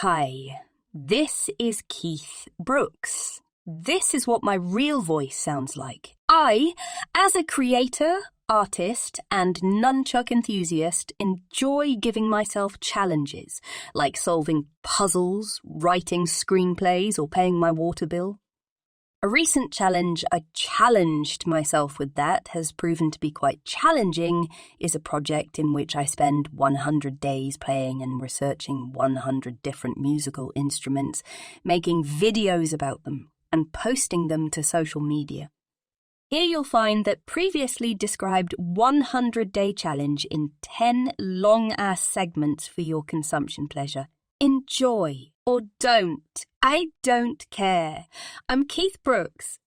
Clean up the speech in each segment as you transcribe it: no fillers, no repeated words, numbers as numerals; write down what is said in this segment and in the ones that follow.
Hi, this is Keith Brooks. This is what my real voice sounds like. I, as a creator, artist, and nunchuck enthusiast, enjoy giving myself challenges, like solving puzzles, writing screenplays, or paying my water bill. A recent challenge I challenged myself with that has proven to be quite challenging is a project in which I spend 100 days playing and researching 100 different musical instruments, making videos about them and posting them to social media. Here you'll find that previously described 100-day challenge in 10 long-ass segments for your consumption pleasure. Enjoy or don't. I don't care. I'm Keith Brooks.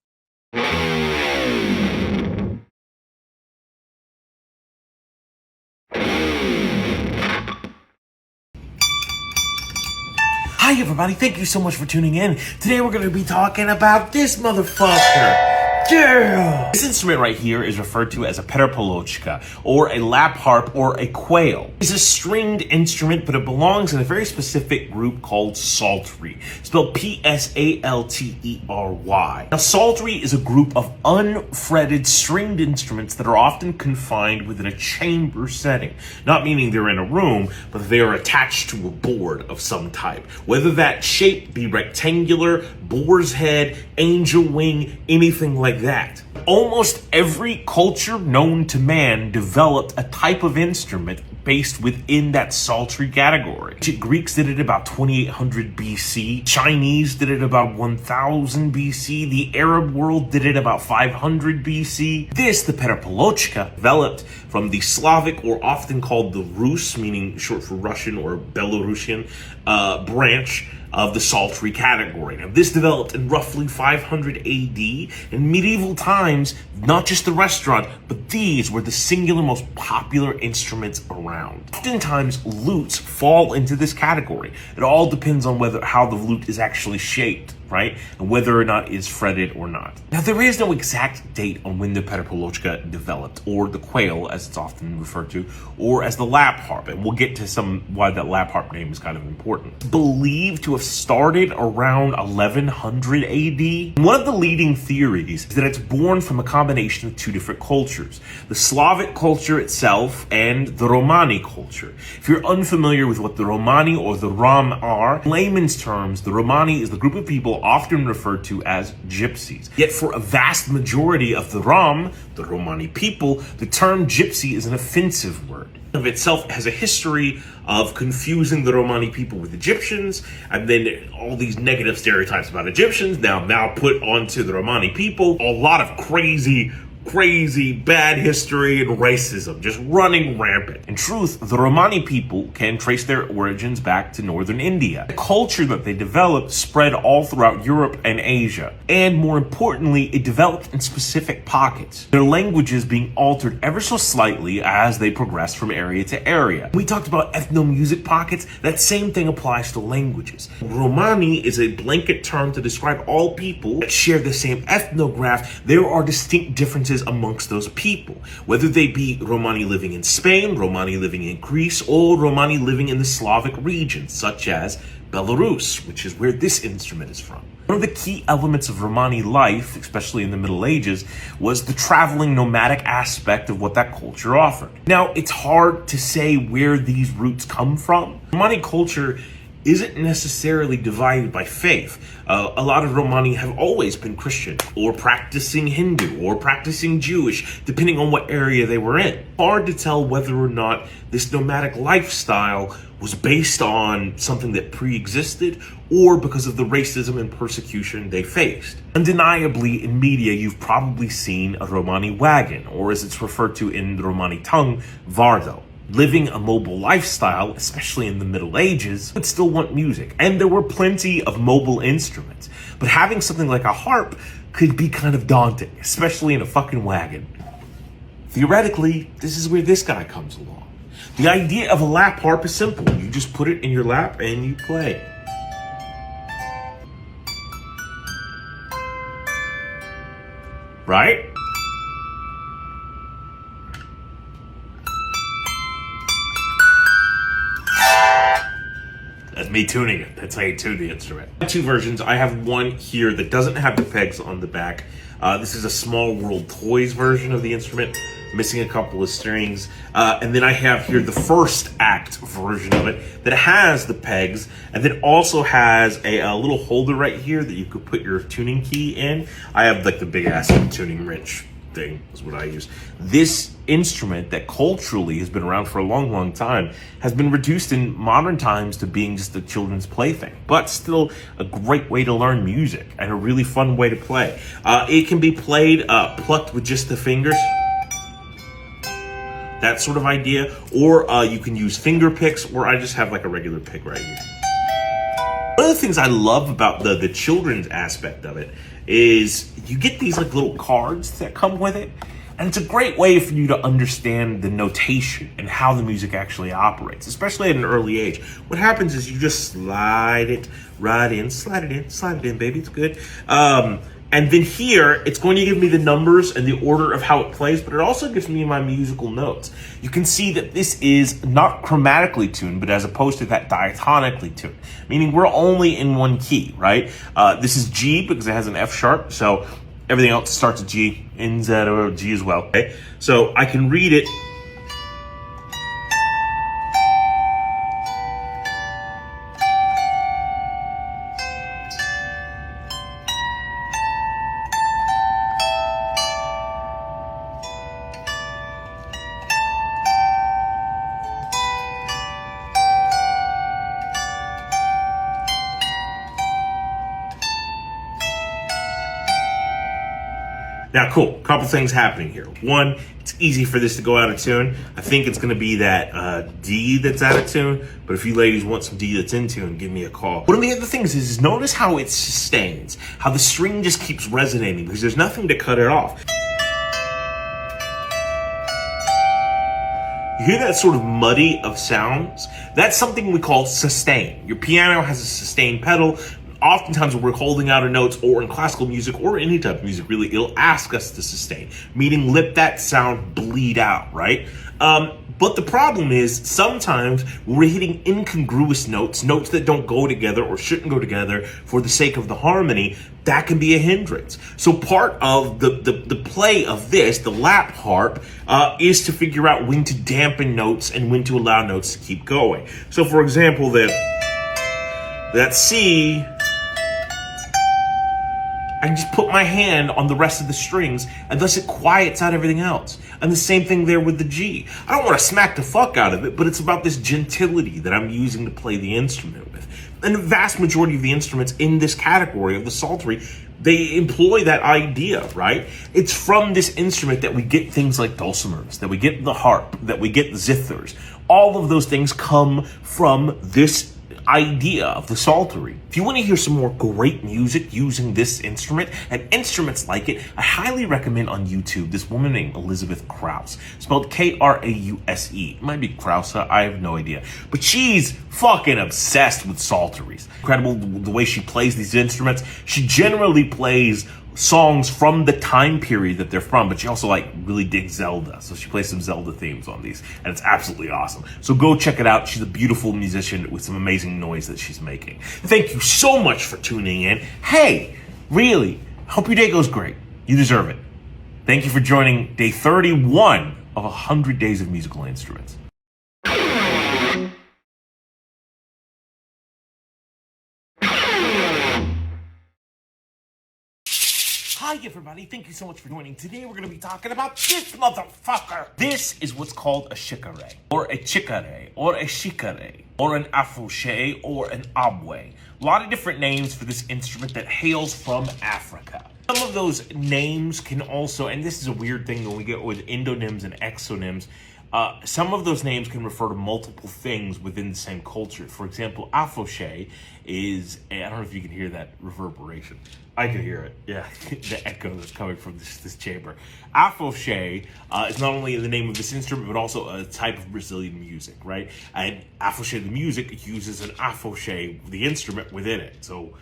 Hi everybody, thank you so much for tuning in. Today we're going to be talking about this motherfucker. Yeah! This instrument right here is referred to as a perapolochka, or a lap harp, or a quail. It's a stringed instrument, but it belongs in a very specific group called psaltery, spelled P-S-A-L-T-E-R-Y. Now, psaltery is a group of unfretted stringed instruments that are often confined within a chamber setting, not meaning they're in a room, but they are attached to a board of some type, whether that shape be rectangular, boar's head, angel wing, anything like that. Almost every culture known to man developed a type of instrument based within that psaltery category. Ancient Greeks did it about 2800 BC. Chinese did it about 1000 BC. The Arab world did it about 500 BC. This, the perapolochka, developed from the Slavic, or often called the Rus, meaning short for Russian or Belarusian, branch of the psaltery category. Now, this developed in roughly 500 AD. In medieval times, not just the restaurant, but these were the singular most popular instruments around. Oftentimes, lutes fall into this category. It all depends on how the lute is actually shaped, right? And whether or not it's fretted or not. Now, there is no exact date on when the perapolochka developed, or the quail, as it's often referred to, or as the lap harp. And we'll get to why that lap harp name is kind of important. It's believed to have started around 1100 AD. One of the leading theories is that it's born from a combination of two different cultures, the Slavic culture itself and the Romani culture. If you're unfamiliar with what the Romani or the Rom are, in layman's terms, the Romani is the group of people often referred to as gypsies. Yet for a vast majority of the Rom, the Romani people, the term gypsy is an offensive word. Of itself has a history of confusing the Romani people with Egyptians, and then all these negative stereotypes about Egyptians now put onto the Romani people. A lot of crazy bad history and racism just running rampant. In truth, the Romani people can trace their origins back to northern India. The culture that they developed spread all throughout Europe and Asia. And more importantly, it developed in specific pockets, their languages being altered ever so slightly as they progressed from area to area. We talked about ethno-music pockets. That same thing applies to languages. Romani is a blanket term to describe all people that share the same ethnograph. There are distinct differences amongst those people, whether they be Romani living in Spain, Romani living in Greece, or Romani living in the Slavic regions, such as Belarus, which is where this instrument is from. One of the key elements of Romani life, especially in the Middle Ages, was the traveling nomadic aspect of what that culture offered. Now, it's hard to say where these roots come from. Romani culture isn't necessarily divided by faith. A lot of Romani have always been Christian, or practicing Hindu, or practicing Jewish, depending on what area they were in. Hard to tell whether or not this nomadic lifestyle was based on something that pre-existed, or because of the racism and persecution they faced. Undeniably, in media, you've probably seen a Romani wagon, or as it's referred to in the Romani tongue, vardo. Living a mobile lifestyle, especially in the Middle Ages, would still want music. And there were plenty of mobile instruments. But having something like a harp could be kind of daunting, especially in a fucking wagon. Theoretically, this is where this guy comes along. The idea of a lap harp is simple. You just put it in your lap and you play. Right? me tuning it. That's how you tune the instrument. Two versions. I have one here that doesn't have the pegs on the back. This is a Small World Toys version of the instrument, missing a couple of strings. And then I have here the first act version of it that has the pegs, and then also has a little holder right here that you could put your tuning key in. I have like the big ass tuning wrench thing is what I use. This instrument that culturally has been around for a long, long time has been reduced in modern times to being just a children's plaything, but still a great way to learn music and a really fun way to play. It can be played plucked with just the fingers, that sort of idea, or you can use finger picks, or I just have like a regular pick right here. One of the things I love about the children's aspect of it is you get these like little cards that come with it, and it's a great way for you to understand the notation and how the music actually operates, especially at an early age. What happens is you just slide it right in, slide it in, baby, it's good. And then here, it's going to give me the numbers and the order of how it plays, but it also gives me my musical notes. You can see that this is not chromatically tuned, but as opposed to that diatonically tuned, meaning we're only in one key, right? This is G because it has an F sharp, so everything else starts with G, N, Z, or G as well, okay? So I can read it. Now, cool, couple things happening here. One, it's easy for this to go out of tune. I think it's gonna be that D that's out of tune, but if you ladies want some D that's in tune, give me a call. One of the other things is notice how it sustains, how the string just keeps resonating because there's nothing to cut it off. You hear that sort of muddy of sounds? That's something we call sustain. Your piano has a sustain pedal. Oftentimes when we're holding out our notes, or in classical music or any type of music really, it'll ask us to sustain, meaning let that sound bleed out, right? But the problem is sometimes when we're hitting incongruous notes, notes that don't go together or shouldn't go together for the sake of the harmony, that can be a hindrance. So part of the play of this, the lap harp, is to figure out when to dampen notes and when to allow notes to keep going. So for example, that C, I can just put my hand on the rest of the strings and thus it quiets out everything else. And the same thing there with the G. I don't want to smack the fuck out of it, but it's about this gentility that I'm using to play the instrument with. And the vast majority of the instruments in this category of the psaltery, they employ that idea, right? It's from this instrument that we get things like dulcimers, that we get the harp, that we get zithers. All of those things come from this idea of the psaltery. If you want to hear some more great music using this instrument and instruments like it, I highly recommend on YouTube this woman named Elizabeth Krause, spelled Krause. It might be Krause, I have no idea. But she's fucking obsessed with psalteries. Incredible the way she plays these instruments. She generally plays songs from the time period that they're from, but she also like really digs Zelda, so she plays some Zelda themes on these, and it's absolutely awesome. So go check it out. She's a beautiful musician with some amazing noise that she's making. Thank you so much for tuning in. Hey, really, hope your day goes great. You deserve it. Thank you for joining day 31 of 100 Days of Musical Instruments. Hi everybody, thank you so much for joining. Today we're going to be talking about this motherfucker. This is what's called a shekere, or a chikare, or a shikare, or an afouche, or an abwe. A lot of different names for this instrument that hails from Africa. Some of those names can also, and this is a weird thing when we get with endonyms and exonyms, some of those names can refer to multiple things within the same culture. For example, afouche is, I don't know if you can hear that reverberation. I can hear it, yeah, the echo that's coming from this chamber. Afouche is not only the name of this instrument, but also a type of Brazilian music, right? And afouche, the music, uses an afouche, the instrument, within it. So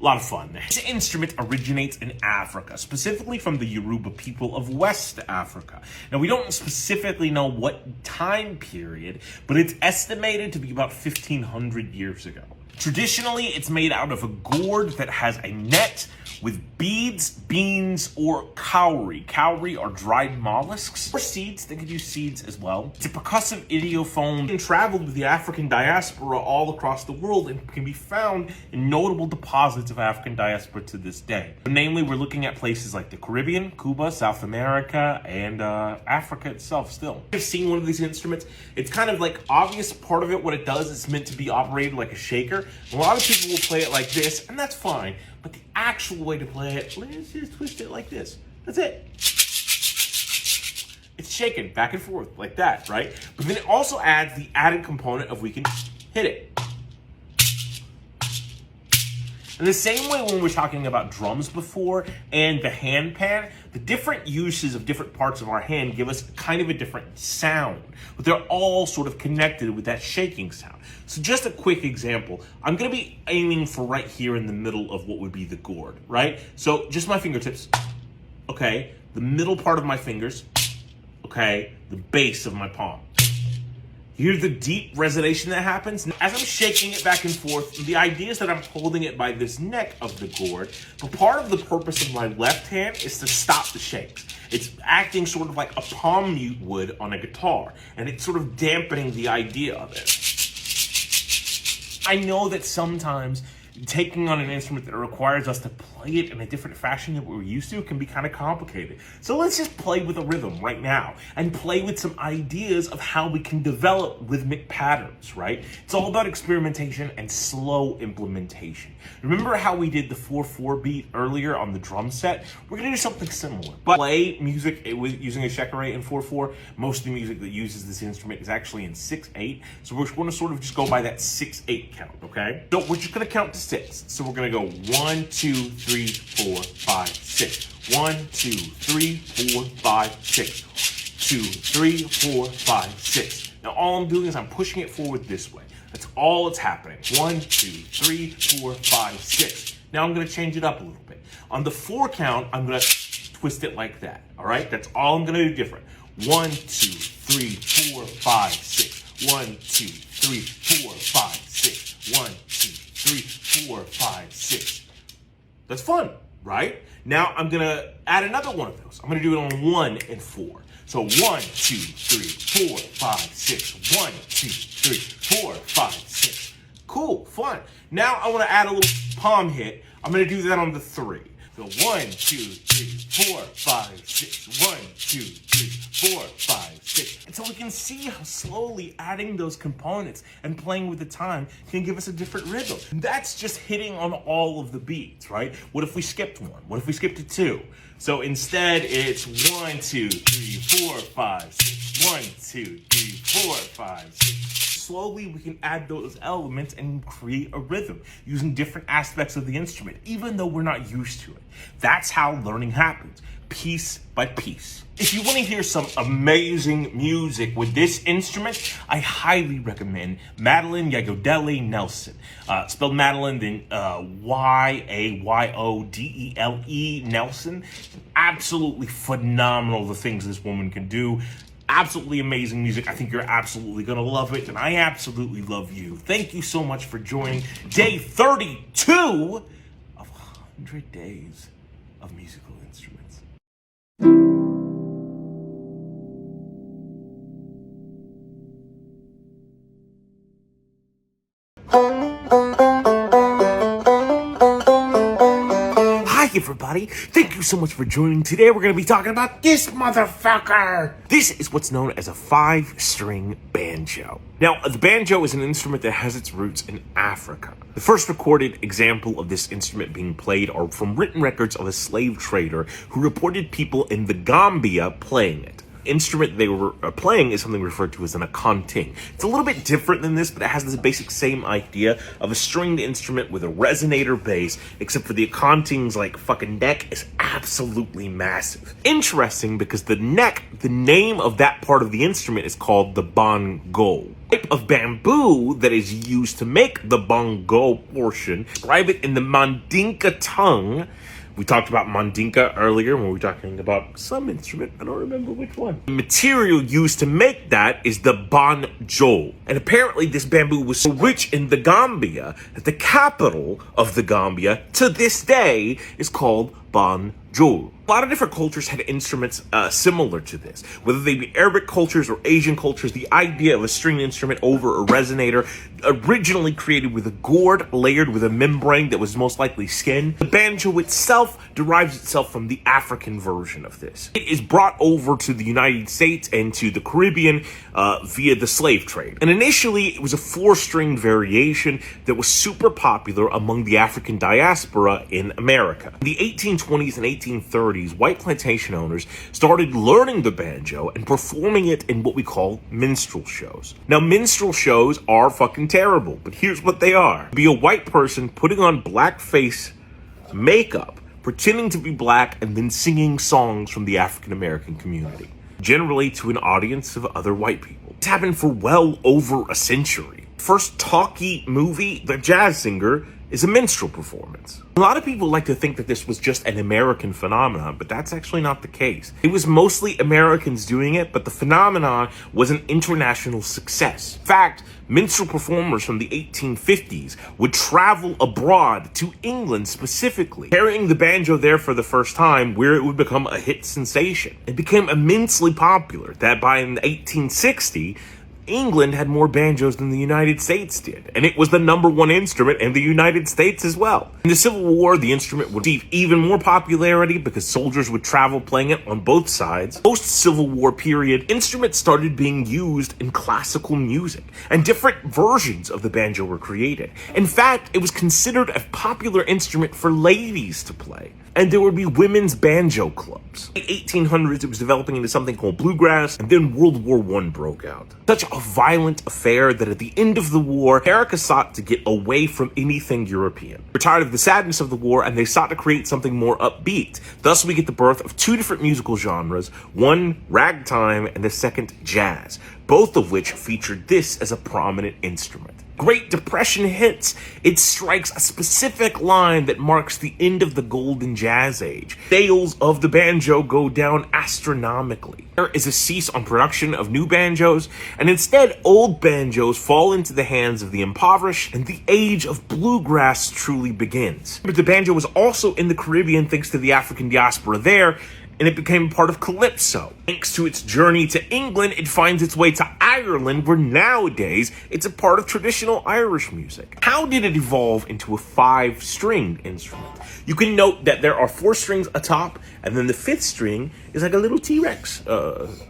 a lot of fun. This instrument originates in Africa, specifically from the Yoruba people of West Africa. Now, we don't specifically know what time period, but it's estimated to be about 1,500 years ago. Traditionally, it's made out of a gourd that has a net with beads, beans, or cowrie. Cowrie are dried mollusks. Or seeds, they could use seeds as well. It's a percussive idiophone and traveled with the African diaspora all across the world and can be found in notable deposits of African diaspora to this day. Namely, we're looking at places like the Caribbean, Cuba, South America, and Africa itself still. I've seen one of these instruments. It's kind of like obvious part of it, what it does, it's meant to be operated like a shaker. A lot of people will play it like this, and that's fine. But the actual way to play it, let's just twist it like this. That's it. It's shaken back and forth like that, right? But then it also adds the added component of we can hit it. In the same way when we were talking about drums before and the hand pan, the different uses of different parts of our hand give us kind of a different sound, but they're all sort of connected with that shaking sound. So just a quick example, I'm gonna be aiming for right here in the middle of what would be the gourd, right? So just my fingertips, okay? The middle part of my fingers, okay? The base of my palm. You hear the deep resonation that happens? As I'm shaking it back and forth, the idea is that I'm holding it by this neck of the gourd, but part of the purpose of my left hand is to stop the shakes. It's acting sort of like a palm mute would on a guitar, and it's sort of dampening the idea of it. I know that sometimes taking on an instrument that requires us to play it in a different fashion than what we're used to can be kind of complicated. So let's just play with a rhythm right now and play with some ideas of how we can develop rhythmic patterns, right? It's all about experimentation and slow implementation. Remember how we did the 4/4 beat earlier on the drum set? We're gonna do something similar. But play music using a Shekere in 4/4. Most of the music that uses this instrument is actually in 6/8. So we're gonna sort of just go by that 6/8 count, okay? So we're just gonna count to 6. So we're gonna go 1, 2, 3, 4, 5, 6. 1, 2, 3, 4, 5, 6. 2, 3, 4, 5, 6. Now all I'm doing is I'm pushing it forward this way. That's all that's happening. 1, 2, 3, 4, 5, 6. Now I'm gonna change it up a little bit. On the 4 count, I'm gonna twist it like that. All right, that's all I'm gonna do different. 1, 2, 3, 4, 5, 6. 1, 2, 3, 4, 5, 6. 1, 2, 3, 4, 5, 6. That's fun, right? Now I'm gonna add another one of those. I'm gonna do it on 1 and 4. So 1, 2, 3, 4, 5, 6. 1, 2, 3, 4, 5, 6. Cool, fun. Now I wanna add a little palm hit. I'm gonna do that on the 3. So 1, 2, 3, 4, 5, 6. 1, 2, 3, 4, 5, 6. And so we can see how slowly adding those components and playing with the time can give us a different rhythm. And that's just hitting on all of the beats, right? What if we skipped 1? What if we skipped a 2? So instead it's 1, 2, 3, 4, 5, 6. 1, 2, 3, 4, 5, 6. Slowly we can add those elements and create a rhythm using different aspects of the instrument, even though we're not used to it. That's how learning happens, piece by piece. If you want to hear some amazing music with this instrument, I highly recommend Madeline Yagodele Nelson. Spelled Madeline, then Yayodele Nelson. Absolutely phenomenal, the things this woman can do. Absolutely amazing music. I think you're absolutely gonna love it, and I absolutely love you. Thank you so much for joining day 32 of 100 days of musical instruments. Hi everybody, thank you so much for joining. Today we're going to be talking about this motherfucker. This is what's known as a 5-string banjo. Now, the banjo is an instrument that has its roots in Africa. The first recorded example of this instrument being played are from written records of a slave trader who reported people in the Gambia playing it. Instrument they were playing is something referred to as an accounting. It's a little bit different than this, but it has this basic same idea of a stringed instrument with a resonator bass, except for the accounting's like fucking neck is absolutely massive. Interesting because the neck, the name of that part of the instrument is called the bongo. Type of bamboo that is used to make the bongo portion, describe it in the Mandinka tongue, We talked about mandinka earlier when we were talking about some instrument. I don't remember which one. The material used to make that is the banjo. And apparently this bamboo was so rich in the Gambia that the capital of the Gambia to this day is called Banjo. A lot of different cultures had instruments similar to this. Whether they be Arabic cultures or Asian cultures, the idea of a stringed instrument over a resonator, originally created with a gourd layered with a membrane that was most likely skin. The banjo itself derives itself from the African version of this. It is brought over to the United States and to the Caribbean via the slave trade. And initially, it was a 4-stringed variation that was super popular among the African diaspora in America. In the 1820s and 1830s, white plantation owners started learning the banjo and performing it in what we call minstrel shows. Now, minstrel shows are fucking terrible, but here's what they are. Be a white person putting on blackface makeup, pretending to be black, and then singing songs from the African American community, generally to an audience of other white people. It's happened for well over a century. First talkie movie, The Jazz Singer, is a minstrel performance. A lot of people like to think that this was just an American phenomenon, but that's actually not the case. It was mostly Americans doing it, but the phenomenon was an international success. In fact, minstrel performers from the 1850s would travel abroad to England specifically, carrying the banjo there for the first time, where it would become a hit sensation. It became immensely popular that by 1860, England had more banjos than the United States did, and it was the #1 instrument in the United States as well. In the Civil War, the instrument would receive even more popularity because soldiers would travel playing it on both sides. Post-Civil War period, instruments started being used in classical music, and different versions of the banjo were created. In fact, it was considered a popular instrument for ladies to play, and there would be women's banjo clubs. In the 1800s, it was developing into something called bluegrass, and then World War I broke out. Such a violent affair that at the end of the war, America sought to get away from anything European. They were tired of the sadness of the war, and they sought to create something more upbeat. Thus, we get the birth of 2 different musical genres, one ragtime and the second jazz, both of which featured this as a prominent instrument. Great Depression hits. It strikes a specific line that marks the end of the golden jazz age. Sales of the banjo go down astronomically. There is a cease on production of new banjos, and instead old banjos fall into the hands of the impoverished, and the age of bluegrass truly begins. But the banjo was also in the Caribbean thanks to the African diaspora there, and it became part of calypso. Thanks to its journey to England, it finds its way to Ireland, where nowadays it's a part of traditional Irish music. How did it evolve into a 5-stringed instrument? You can note that there are 4 strings atop, and then the 5th string is like a little T-Rex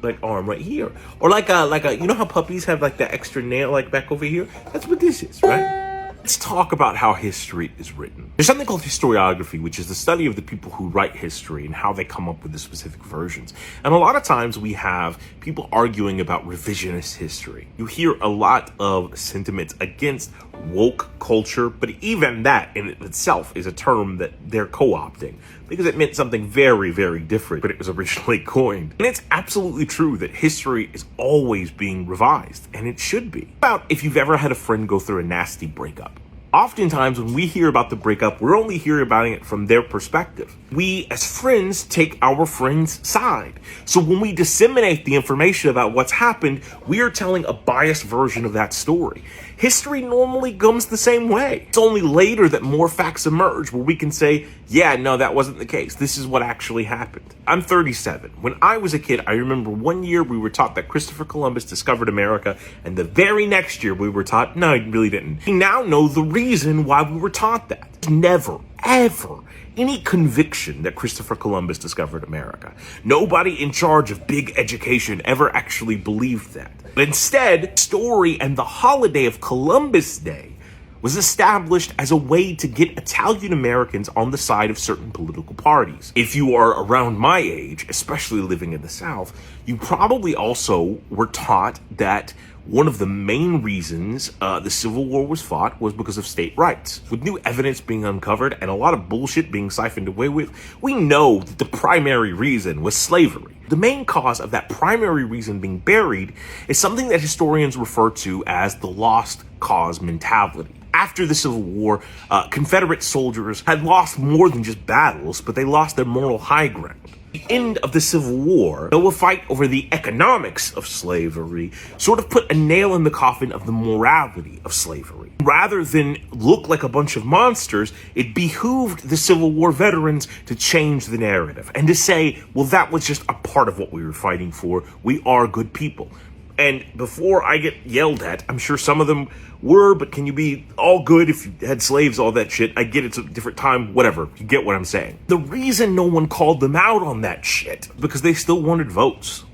like arm right here, or like a you know how puppies have like that extra nail like back over here? That's what this is, right? Let's talk about how history is written. There's something called historiography, which is the study of the people who write history and how they come up with the specific versions. And a lot of times we have people arguing about revisionist history. You hear a lot of sentiments against woke culture, but even that in itself is a term that they're co-opting because it meant something very, very different when it was originally coined. And it's absolutely true that history is always being revised, and it should be. About if you've ever had a friend go through a nasty breakup. Oftentimes, when we hear about the breakup, we're only hearing about it from their perspective. We, as friends, take our friend's side. So when we disseminate the information about what's happened, we are telling a biased version of that story. History normally comes the same way. It's only later that more facts emerge where we can say, yeah, no, that wasn't the case. This is what actually happened. I'm 37. When I was a kid, I remember one year we were taught that Christopher Columbus discovered America, and the very next year we were taught, no, he really didn't. We now know the reason why we were taught that. Never, ever any conviction that Christopher Columbus discovered America. Nobody in charge of big education ever actually believed that. But instead, the story and the holiday of Columbus Day was established as a way to get Italian Americans on the side of certain political parties. If you are around my age, especially living in the South, you probably also were taught that one of the main reasons the Civil War was fought was because of state rights. With new evidence being uncovered and a lot of bullshit being siphoned away with, we know that the primary reason was slavery. The main cause of that primary reason being buried is something that historians refer to as the lost cause mentality. After the Civil War, Confederate soldiers had lost more than just battles, but they lost their moral high ground. The end of the Civil War, though a fight over the economics of slavery, sort of put a nail in the coffin of the morality of slavery. Rather than look like a bunch of monsters, it behooved the Civil War veterans to change the narrative and to say, well, that was just a part of what we were fighting for. We are good people. And before I get yelled at, I'm sure some of them were, but can you be all good if you had slaves, all that shit? I get it's a different time, whatever. You get what I'm saying. The reason no one called them out on that shit, because they still wanted votes.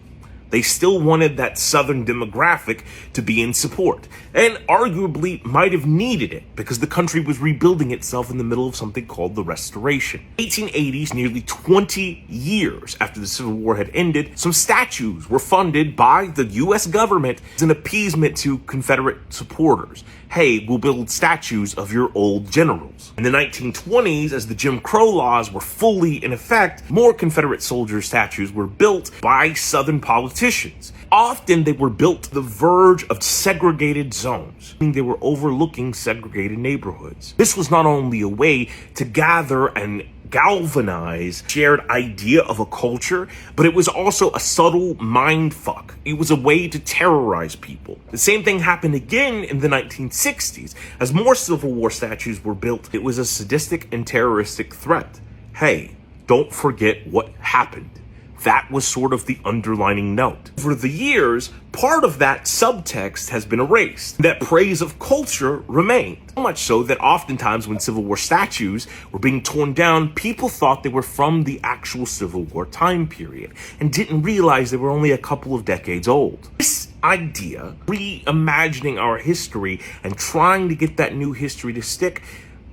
They still wanted that Southern demographic to be in support, and arguably might have needed it because the country was rebuilding itself in the middle of something called the Restoration. 1880s, nearly 20 years after the Civil War had ended, some statues were funded by the U.S. government as an appeasement to Confederate supporters. Hey, we'll build statues of your old generals. In the 1920s, as the Jim Crow laws were fully in effect, more Confederate soldier statues were built by Southern politicians. Often they were built to the verge of segregated zones, meaning they were overlooking segregated neighborhoods. This was not only a way to gather and galvanize shared idea of a culture, but it was also a subtle mind fuck. It was a way to terrorize people. The same thing happened again in the 1960s. As more Civil War statues were built, it was a sadistic and terroristic threat. Hey, don't forget what happened. That was sort of the underlining note. Over the years, part of that subtext has been erased. That praise of culture remained. So much so that oftentimes when Civil War statues were being torn down, people thought they were from the actual Civil War time period and didn't realize they were only a couple of decades old. This idea, reimagining our history and trying to get that new history to stick,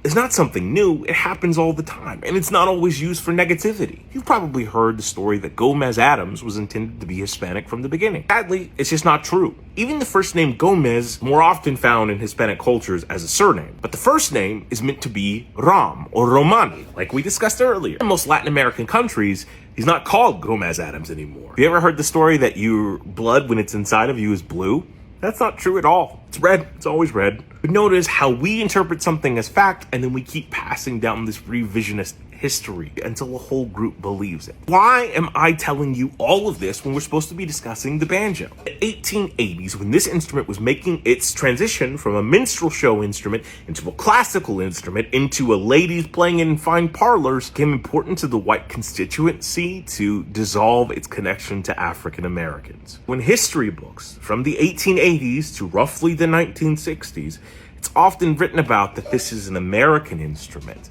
is not something new. It happens all the time, and it's not always used for negativity. You've probably heard the story that Gomez Adams was intended to be Hispanic from the beginning. Sadly, it's just not true. Even the first name Gomez, more often found in Hispanic cultures as a surname, but the first name is meant to be Ram or Romani, like we discussed earlier. In most Latin American countries, he's not called Gomez Adams anymore. Have you ever heard the story that your blood, when it's inside of you, is blue? That's not true at all. It's red. It's always red. But notice how we interpret something as fact, and then we keep passing down this revisionist history until a whole group believes it. Why am I telling you all of this when we're supposed to be discussing the banjo? In the 1880s, when this instrument was making its transition from a minstrel show instrument into a classical instrument into a ladies playing in fine parlors, it became important to the white constituency to dissolve its connection to African Americans. When history books from the 1880s to roughly the 1960s, it's often written about that this is an American instrument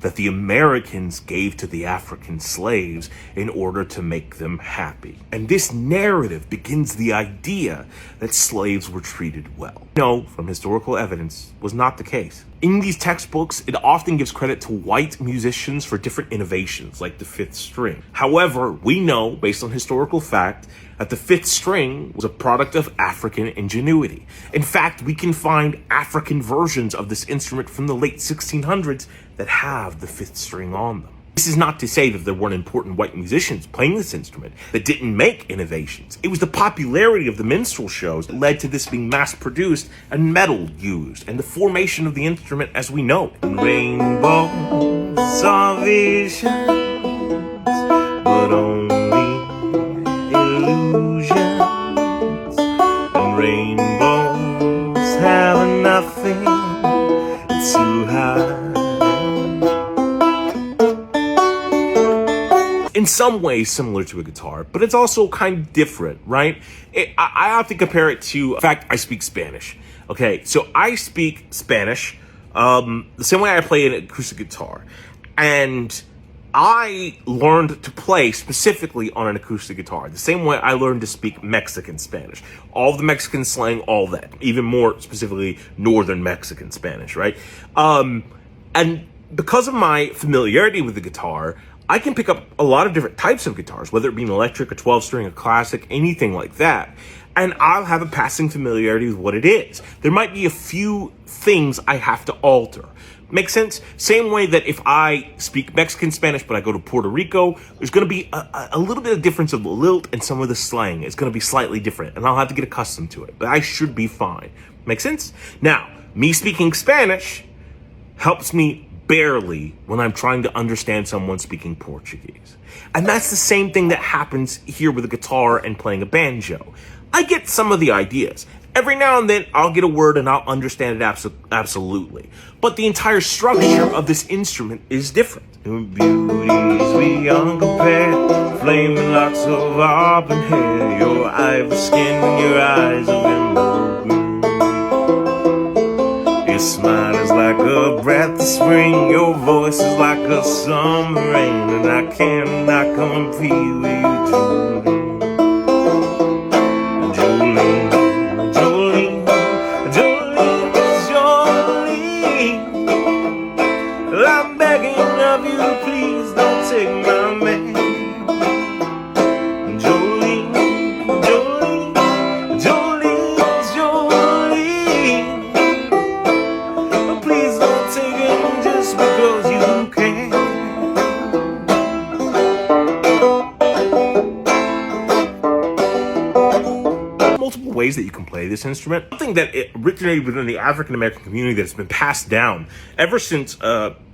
that the Americans gave to the African slaves in order to make them happy. And this narrative begins the idea that slaves were treated well. No, from historical evidence, was not the case. In these textbooks, it often gives credit to white musicians for different innovations, like the fifth string. However, we know, based on historical fact, that the fifth string was a product of African ingenuity. In fact, we can find African versions of this instrument from the late 1600s that have the fifth string on them. This is not to say that there weren't important white musicians playing this instrument that didn't make innovations. It was the popularity of the minstrel shows that led to this being mass-produced and metal used, and the formation of the instrument as we know it. Rainbows are visions, but only illusions, and rainbows have nothing to hide. In some ways similar to a guitar, but it's also kind of different, right? I have to compare it to, in fact, I speak Spanish. Okay, so I speak Spanish the same way I play an acoustic guitar. And I learned to play specifically on an acoustic guitar, the same way I learned to speak Mexican Spanish. All of the Mexican slang, all that. Even more specifically, Northern Mexican Spanish, right? And because of my familiarity with the guitar, I can pick up a lot of different types of guitars, whether it be an electric, a 12-string, a classic, anything like that. And I'll have a passing familiarity with what it is. There might be a few things I have to alter. Make sense? Same way that if I speak Mexican Spanish, but I go to Puerto Rico, there's going to be a little bit of difference of the lilt and some of the slang. It's going to be slightly different, and I'll have to get accustomed to it. But I should be fine. Make sense? Now, Me speaking Spanish helps me barely when I'm trying to understand someone speaking Portuguese. And that's the same thing that happens here with a guitar and playing a banjo. I get some of the ideas. Every now and then, I'll get a word and I'll understand it absolutely. But the entire structure of this instrument is different. Your beauty's beyond compare, flaming locks of auburn hair, your ivory skin and your eyes of emerald green. Your smile is like a breath of spring, your voice is like a summer rain, and I cannot compete with you, Jolene. Jolene, Jolene, Jolene, Jolene. I'm begging of you, please don't take my man. Jolene, Jolene, Jolene, Jolene. Please don't take him just because you can. Multiple ways that you can play this instrument. Something that it originated within the African American community that's been passed down ever since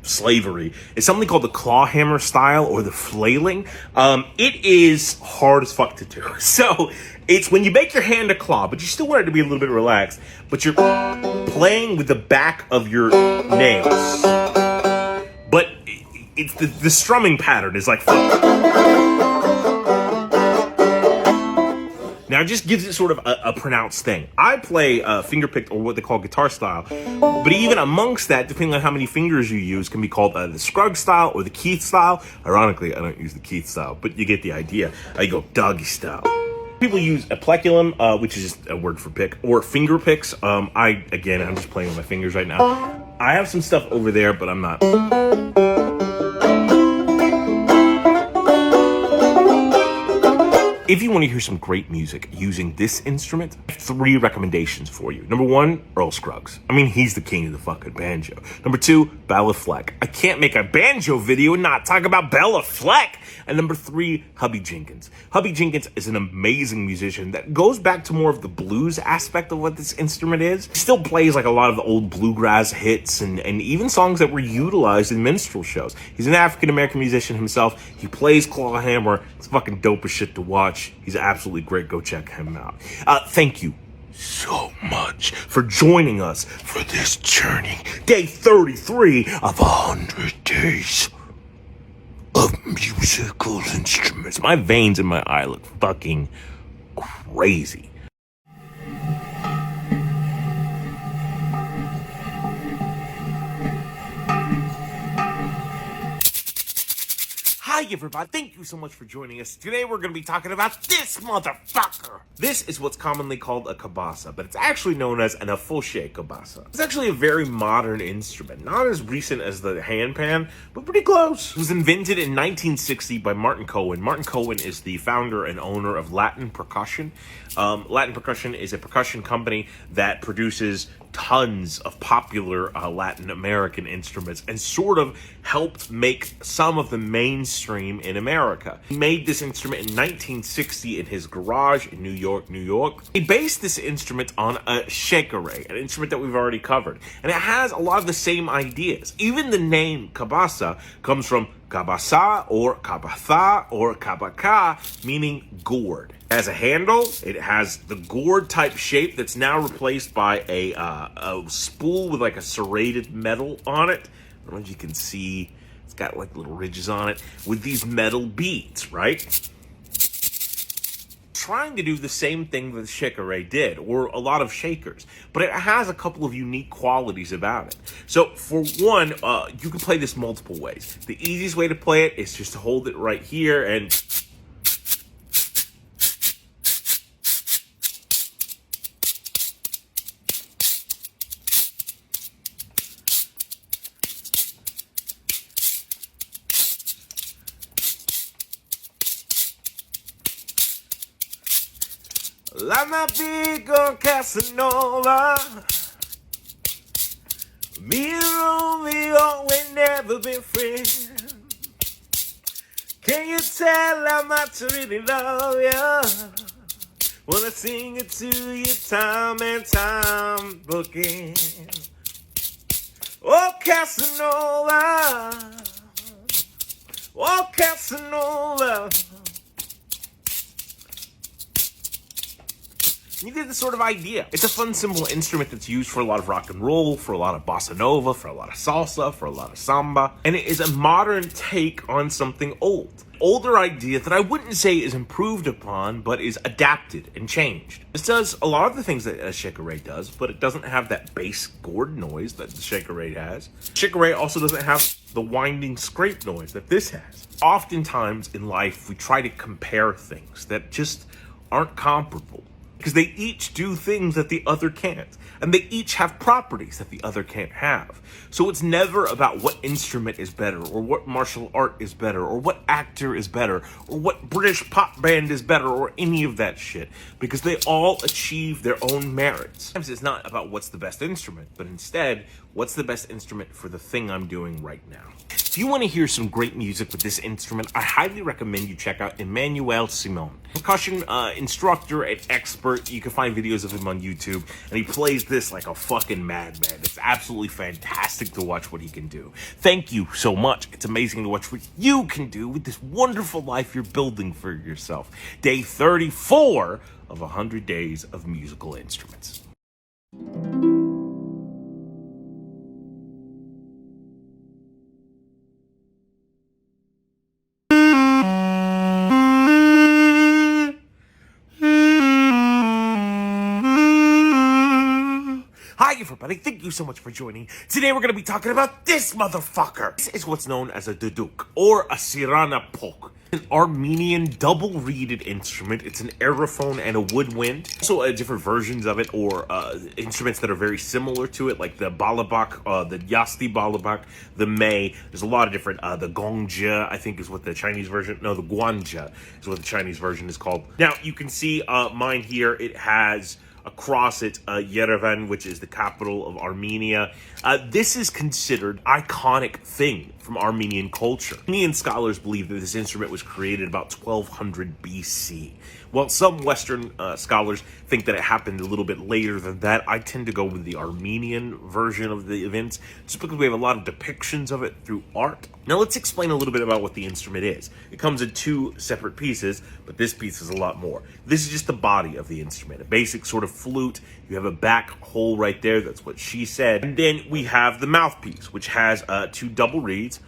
slavery is something called the claw hammer style or the flailing. It is hard as fuck to do. So it's when you make your hand a claw, but you still want it to be a little bit relaxed, but you're playing with the back of your nails. But it's the strumming pattern is like. Now, it just gives it sort of a pronounced thing. I play finger-picked, or what they call guitar style, but even amongst that, depending on how many fingers you use, can be called the Scruggs style or the Keith style. Ironically, I don't use the Keith style, but you get the idea. You go doggy style. People use a pleculum, which is just a word for pick, or finger picks. I'm just playing with my fingers right now. I have some stuff over there, but I'm not. If you want to hear some great music using this instrument, I have 3 recommendations for you. Number 1, Earl Scruggs. I mean, he's the king of the fucking banjo. Number 2, Bella Fleck. I can't make a banjo video and not talk about Bella Fleck. And number 3, Hubby Jenkins. Hubby Jenkins is an amazing musician that goes back to more of the blues aspect of what this instrument is. He still plays like a lot of the old bluegrass hits and even songs that were utilized in minstrel shows. He's an African-American musician himself. He plays clawhammer. It's fucking dope as shit to watch. He's absolutely great. Go check him out. Thank you so much for joining us for this journey. Day 33 of 100 days of musical instruments. My veins in my eye look fucking crazy. Hi everybody, thank you so much for joining us. Today we're going to be talking about this motherfucker. This is what's commonly called a cabasa, but it's actually known as an afouché cabasa. It's actually a very modern instrument, not as recent as the handpan, but pretty close. It was invented in 1960 by Martin Cohen. Martin Cohen is the founder and owner of Latin Percussion. Latin Percussion is a percussion company that produces tons of popular Latin American instruments and sort of helped make some of the mainstream in America. He made this instrument in 1960 in his garage in New York, New York. He based this instrument on a shekere, an instrument that we've already covered. And it has a lot of the same ideas. Even the name Cabasa comes from Cabasa or Cabasa or Cabaka, meaning gourd. It has a handle. It has the gourd type shape that's now replaced by a spool with like a serrated metal on it. I don't know if you can see. It's got like little ridges on it with these metal beads, right? Trying to do the same thing that Shekere did, or a lot of shakers, but it has a couple of unique qualities about it. So for one, you can play this multiple ways. The easiest way to play it is just to hold it right here and I'm not big on Casanova. Me and Romeo ain't never been friends. Can you tell I'm not to really love ya? Wanna sing it to you time and time again. Oh, Casanova. Oh, Casanova. You get the sort of idea. It's a fun, simple instrument that's used for a lot of rock and roll, for a lot of bossa nova, for a lot of salsa, for a lot of samba. And it is a modern take on something old. Older idea that I wouldn't say is improved upon, but is adapted and changed. This does a lot of the things that a shekere does, but it doesn't have that bass gourd noise that the shekere has. Shekere also doesn't have the winding scrape noise that this has. Oftentimes in life, we try to compare things that just aren't comparable, because they each do things that the other can't. And they each have properties that the other can't have. So it's never about what instrument is better, or what martial art is better, or what actor is better, or what British pop band is better, or any of that shit. Because they all achieve their own merits. Sometimes it's not about what's the best instrument, but instead, what's the best instrument for the thing I'm doing right now. If you want to hear some great music with this instrument, I highly recommend you check out Emmanuel Simon. Percussion instructor and expert. You can find videos of him on YouTube, and he plays this like a fucking madman. It's absolutely fantastic to watch what he can do. Thank you so much. It's amazing to watch what you can do with this wonderful life you're building for yourself. Day 34 of 100 days of musical instruments. Hi everybody, thank you so much for joining. Today we're going to be talking about this motherfucker. This is what's known as a Duduk, or a sirana pok. An Armenian double-reeded instrument. It's an aerophone and a woodwind. Also different versions of it, or instruments that are very similar to it, like the balabak, the yasti balabak, the mei. There's a lot of different, the gongja, I think is what the Chinese version, no, the guanja is what the Chinese version is called. Now, you can see mine here. It has across it, Yerevan, which is the capital of Armenia. This is considered iconic thing from Armenian culture. Armenian scholars believe that this instrument was created about 1200 BC. While some Western scholars think that it happened a little bit later than that, I tend to go with the Armenian version of the events, just because we have a lot of depictions of it through art. Now let's explain a little bit about what the instrument is. It comes in two separate pieces, but this piece is a lot more. This is just the body of the instrument, a basic sort of flute. You have a back hole right there, that's what she said. And then we have the mouthpiece, which has two double reeds.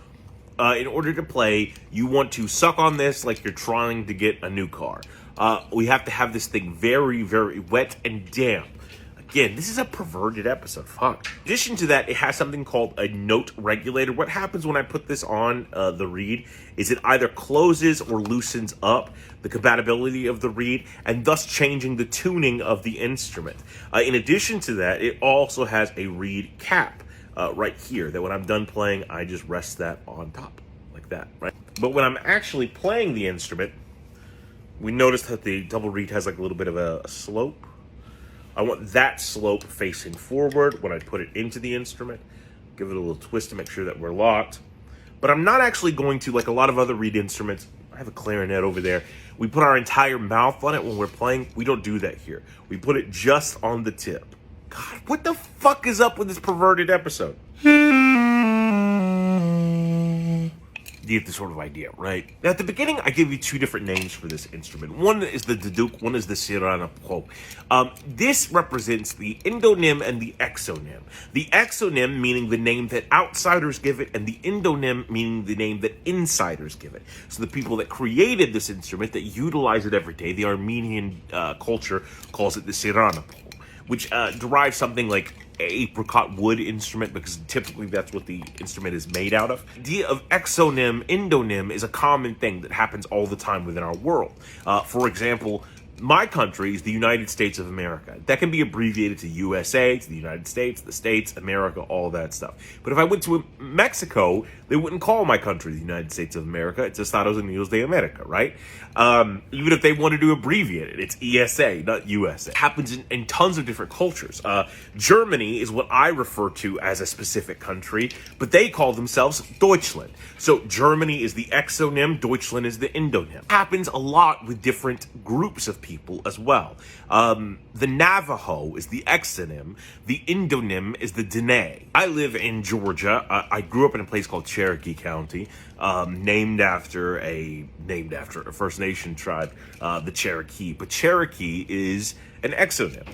In order to play, you want to suck on this like you're trying to get a new car. We have to have this thing very, very wet and damp. Again, this is a perverted episode. Fuck. In addition to that, it has something called a note regulator. What happens when I put this on the reed is it either closes or loosens up the compatibility of the reed, and thus changing the tuning of the instrument. In addition to that, it also has a reed cap right here, that when I'm done playing, I just rest that on top, like that, right? But when I'm actually playing the instrument, we notice that the double reed has like a little bit of a slope. I want that slope facing forward when I put it into the instrument. Give it a little twist to make sure that we're locked. But I'm not actually going to, like a lot of other reed instruments, I have a clarinet over there. We put our entire mouth on it when we're playing. We don't do that here. We put it just on the tip. God, what the fuck is up with this perverted episode? You get the sort of idea, right? Now, at the beginning, I gave you two different names for this instrument. One is the Duduk, one is the sirana pok. This represents the endonym and the exonym. The exonym meaning the name that outsiders give it, and the endonym meaning the name that insiders give it. So the people that created this instrument, that utilize it every day, the Armenian culture calls it the sirana pok, which derives something like apricot wood instrument, because typically that's what the instrument is made out of. The idea of exonym, endonym is a common thing that happens all the time within our world. For example, my country is the United States of America. That can be abbreviated to USA, to the United States, the States, America, all that stuff. But if I went to Mexico, they wouldn't call my country the United States of America. It's Estados Unidos de America, right? Even if they wanted to abbreviate it, it's ESA, not USA. It happens in tons of different cultures. Germany is what I refer to as a specific country, but they call themselves Deutschland. So Germany is the exonym, Deutschland is the endonym. It happens a lot with different groups of people as well. The Navajo is the exonym. The Indonym is the Dene. I live in Georgia. I grew up in a place called Cherokee County, named after a First Nation tribe, the Cherokee. But Cherokee is an exonym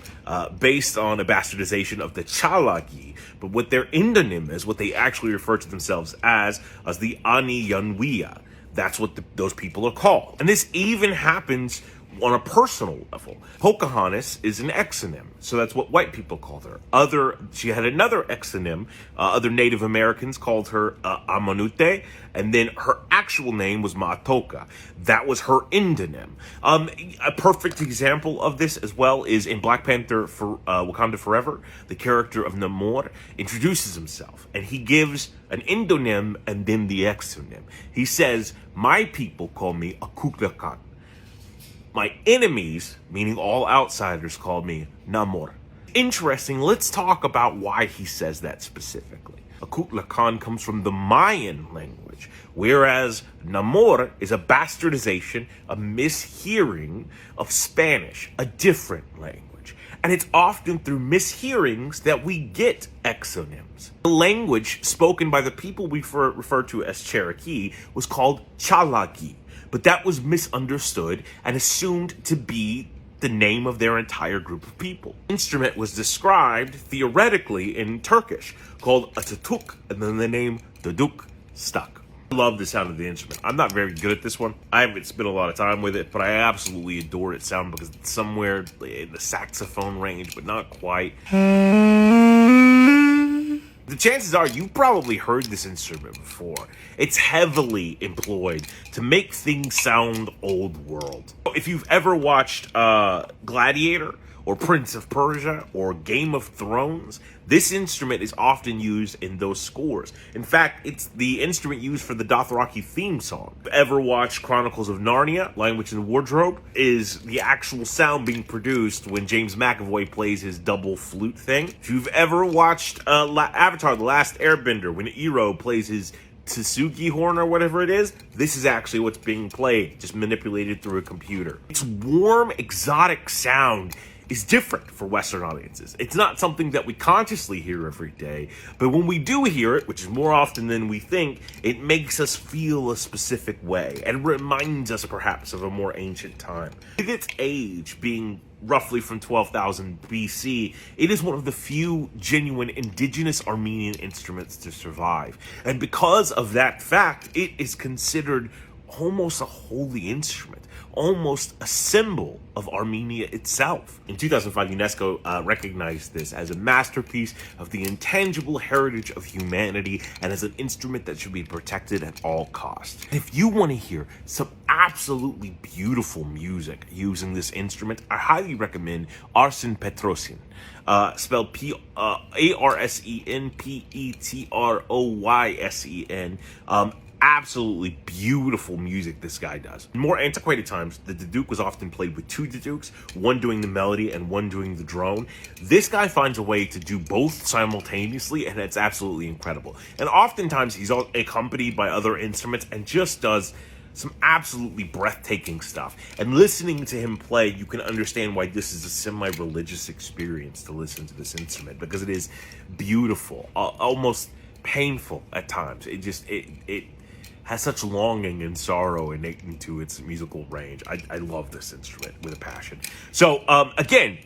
based on a bastardization of the Chalagi. But what their Indonym is, what they actually refer to themselves as the Ani Yanwia. That's what those people are called. And this even happens on a personal level. Pocahontas is an exonym, so that's what white people called her. She had another exonym. Other Native Americans called her Amanute, and then her actual name was Maatoka. That was her Indonym. A perfect example of this as well is in Black Panther for Wakanda Forever. The character of Namor introduces himself, and he gives an Indonym and then the exonym. He says, "My people call me Akuklakan. My enemies, meaning all outsiders, called me Namor." Interesting, let's talk about why he says that specifically. Akutlakan comes from the Mayan language, whereas Namor is a bastardization, a mishearing of Spanish, a different language. And it's often through mishearings that we get exonyms. The language spoken by the people we refer to as Cherokee was called Chalagi. But that was misunderstood and assumed to be the name of their entire group of people. The instrument was described theoretically in Turkish, called a tutuk, and then the name Duduk stuck. I love the sound of the instrument. I'm not very good at this one. I haven't spent a lot of time with it, but I absolutely adore its sound because it's somewhere in the saxophone range, but not quite. The chances are you've probably heard this instrument before. It's heavily employed to make things sound old world. If you've ever watched Gladiator or Prince of Persia or Game of Thrones, this instrument is often used in those scores. In fact, it's the instrument used for the Dothraki theme song. If you ever watched Chronicles of Narnia, Lion, Witch, and the Wardrobe, is the actual sound being produced when James McAvoy plays his double flute thing. If you've ever watched Avatar, The Last Airbender, when Iroh plays his Tsugi horn or whatever it is, this is actually what's being played, just manipulated through a computer. Its warm, exotic sound is different for Western audiences. It's not something that we consciously hear every day, but when we do hear it, which is more often than we think, it makes us feel a specific way and reminds us perhaps of a more ancient time. With its age being roughly from 12,000 BC, it is one of the few genuine indigenous Armenian instruments to survive. And because of that fact, it is considered almost a holy instrument, almost a symbol of Armenia itself. In 2005, UNESCO recognized this as a masterpiece of the intangible heritage of humanity and as an instrument that should be protected at all costs. If you want to hear some absolutely beautiful music using this instrument, I highly recommend Arsen Petrosyan, spelled Arsenpetrosyen. Absolutely beautiful music this guy does. In more antiquated times, the Duduk was often played with two Duduks, one doing the melody and one doing the drone. This guy finds a way to do both simultaneously, and it's absolutely incredible. And oftentimes he's accompanied by other instruments and just does some absolutely breathtaking stuff. And listening to him play, you can understand why this is a semi-religious experience to listen to this instrument, because it is beautiful, almost painful at times. It has such longing and sorrow innate into its musical range. I love this instrument with a passion. So, again,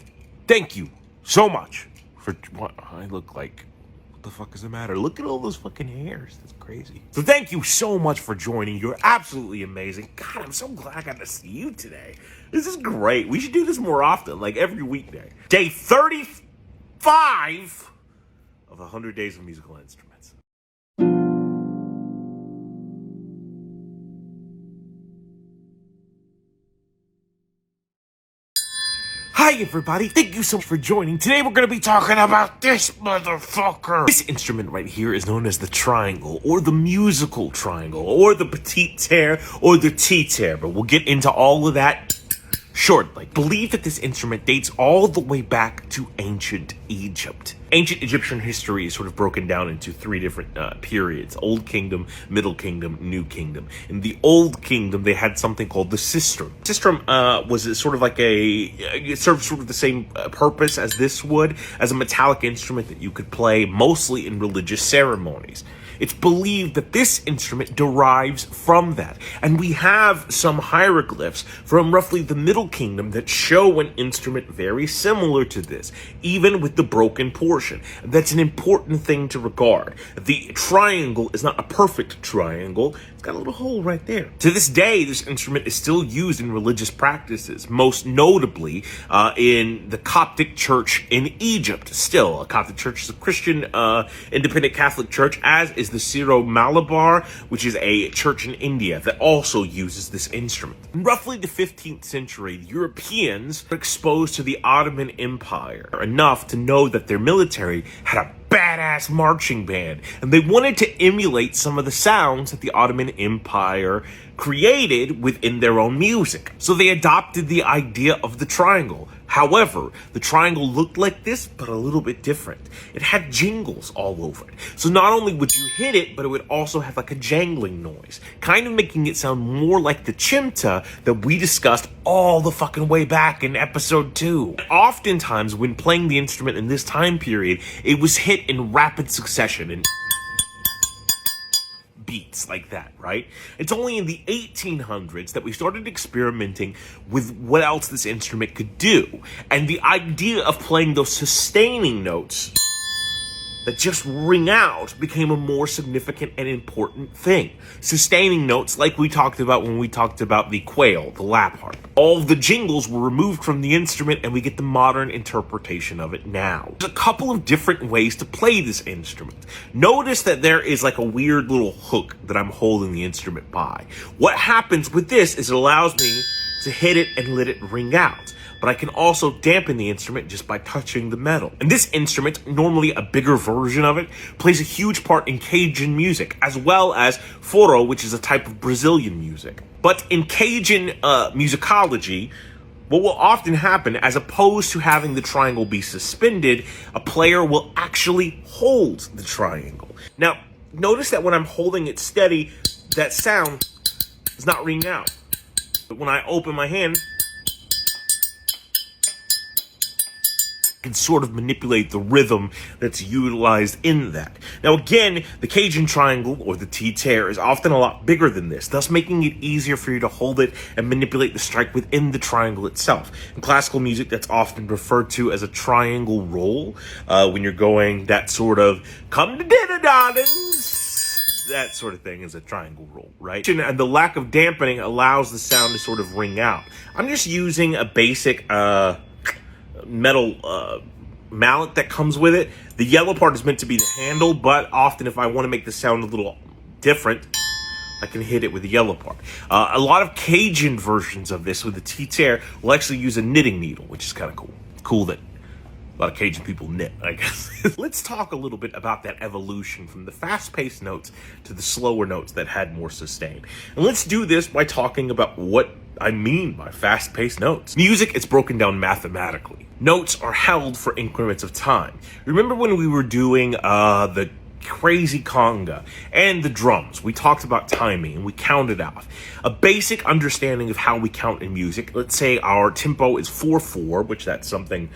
thank you so much for what I look like. What the fuck is the matter? Look at all those fucking hairs. That's crazy. So thank you so much for joining. You're absolutely amazing. God, I'm so glad I got to see you today. This is great. We should do this more often, like every weekday. Day 35 of 100 Days of Musical Instruments. Hi everybody, thank you so much for joining. Today we're going to be talking about this motherfucker. This instrument right here is known as the triangle, or the musical triangle, or the petite terre, or the T-terre, but we'll get into all of that shortly. Believe that this instrument dates all the way back to ancient Egypt. Ancient Egyptian history is sort of broken down into three different periods: Old Kingdom, Middle Kingdom, New Kingdom. In the Old Kingdom, they had something called the sistrum. Sistrum was sort of like it served sort of the same purpose as this would, as a metallic instrument that you could play mostly in religious ceremonies. It's believed that this instrument derives from that. And we have some hieroglyphs from roughly the Middle Kingdom that show an instrument very similar to this, even with the broken portion. That's an important thing to regard. The triangle is not a perfect triangle. It's got a little hole right there. To this day, this instrument is still used in religious practices, most notably in the Coptic Church in Egypt. Still, a Coptic Church is a Christian independent Catholic church, as is the Syro-Malabar, which is a church in India that also uses this instrument. In roughly the 15th century, the Europeans were exposed to the Ottoman Empire enough to know that their military had a badass marching band, and they wanted to emulate some of the sounds that the Ottoman Empire created within their own music. So they adopted the idea of the triangle. However, the triangle looked like this, but a little bit different. It had jingles all over it. So not only would you hit it, but it would also have like a jangling noise, kind of making it sound more like the chimta that we discussed all the fucking way back in episode 2. Oftentimes, when playing the instrument in this time period, it was hit in rapid succession and beats like that, right? It's only in the 1800s that we started experimenting with what else this instrument could do. And the idea of playing those sustaining notes that just ring out became a more significant and important thing. Sustaining notes, like we talked about when we talked about the quail, the lap harp. All of the jingles were removed from the instrument, and we get the modern interpretation of it now. There's a couple of different ways to play this instrument. Notice that there is like a weird little hook that I'm holding the instrument by. What happens with this is it allows me to hit it and let it ring out. But I can also dampen the instrument just by touching the metal. And this instrument, normally a bigger version of it, plays a huge part in Cajun music, as well as foro, which is a type of Brazilian music. But in Cajun musicology, what will often happen, as opposed to having the triangle be suspended, a player will actually hold the triangle. Now, notice that when I'm holding it steady, that sound is not ringing out. But when I open my hand, can sort of manipulate the rhythm that's utilized in that. Now again, the Cajun triangle, or the T-tear, is often a lot bigger than this, thus making it easier for you to hold it and manipulate the strike within the triangle itself. In classical music, that's often referred to as a triangle roll, when you're going that sort of, come to dinner, darlings, that sort of thing is a triangle roll, right? And the lack of dampening allows the sound to sort of ring out. I'm just using a basic, metal mallet that comes with it. The yellow part is meant to be the handle, but often if I want to make the sound a little different, I can hit it with the yellow part. A lot of Cajun versions of this with the T-tear will actually use a knitting needle, which is kind of cool. Cool that a lot of Cajun people knit, I guess. Let's talk a little bit about that evolution from the fast-paced notes to the slower notes that had more sustain. And let's do this by talking about what I mean by fast-paced notes. Music is broken down mathematically. Notes are held for increments of time. Remember when we were doing the crazy conga and the drums? We talked about timing and we counted out. A basic understanding of how we count in music, let's say our tempo is 4/4, which that's something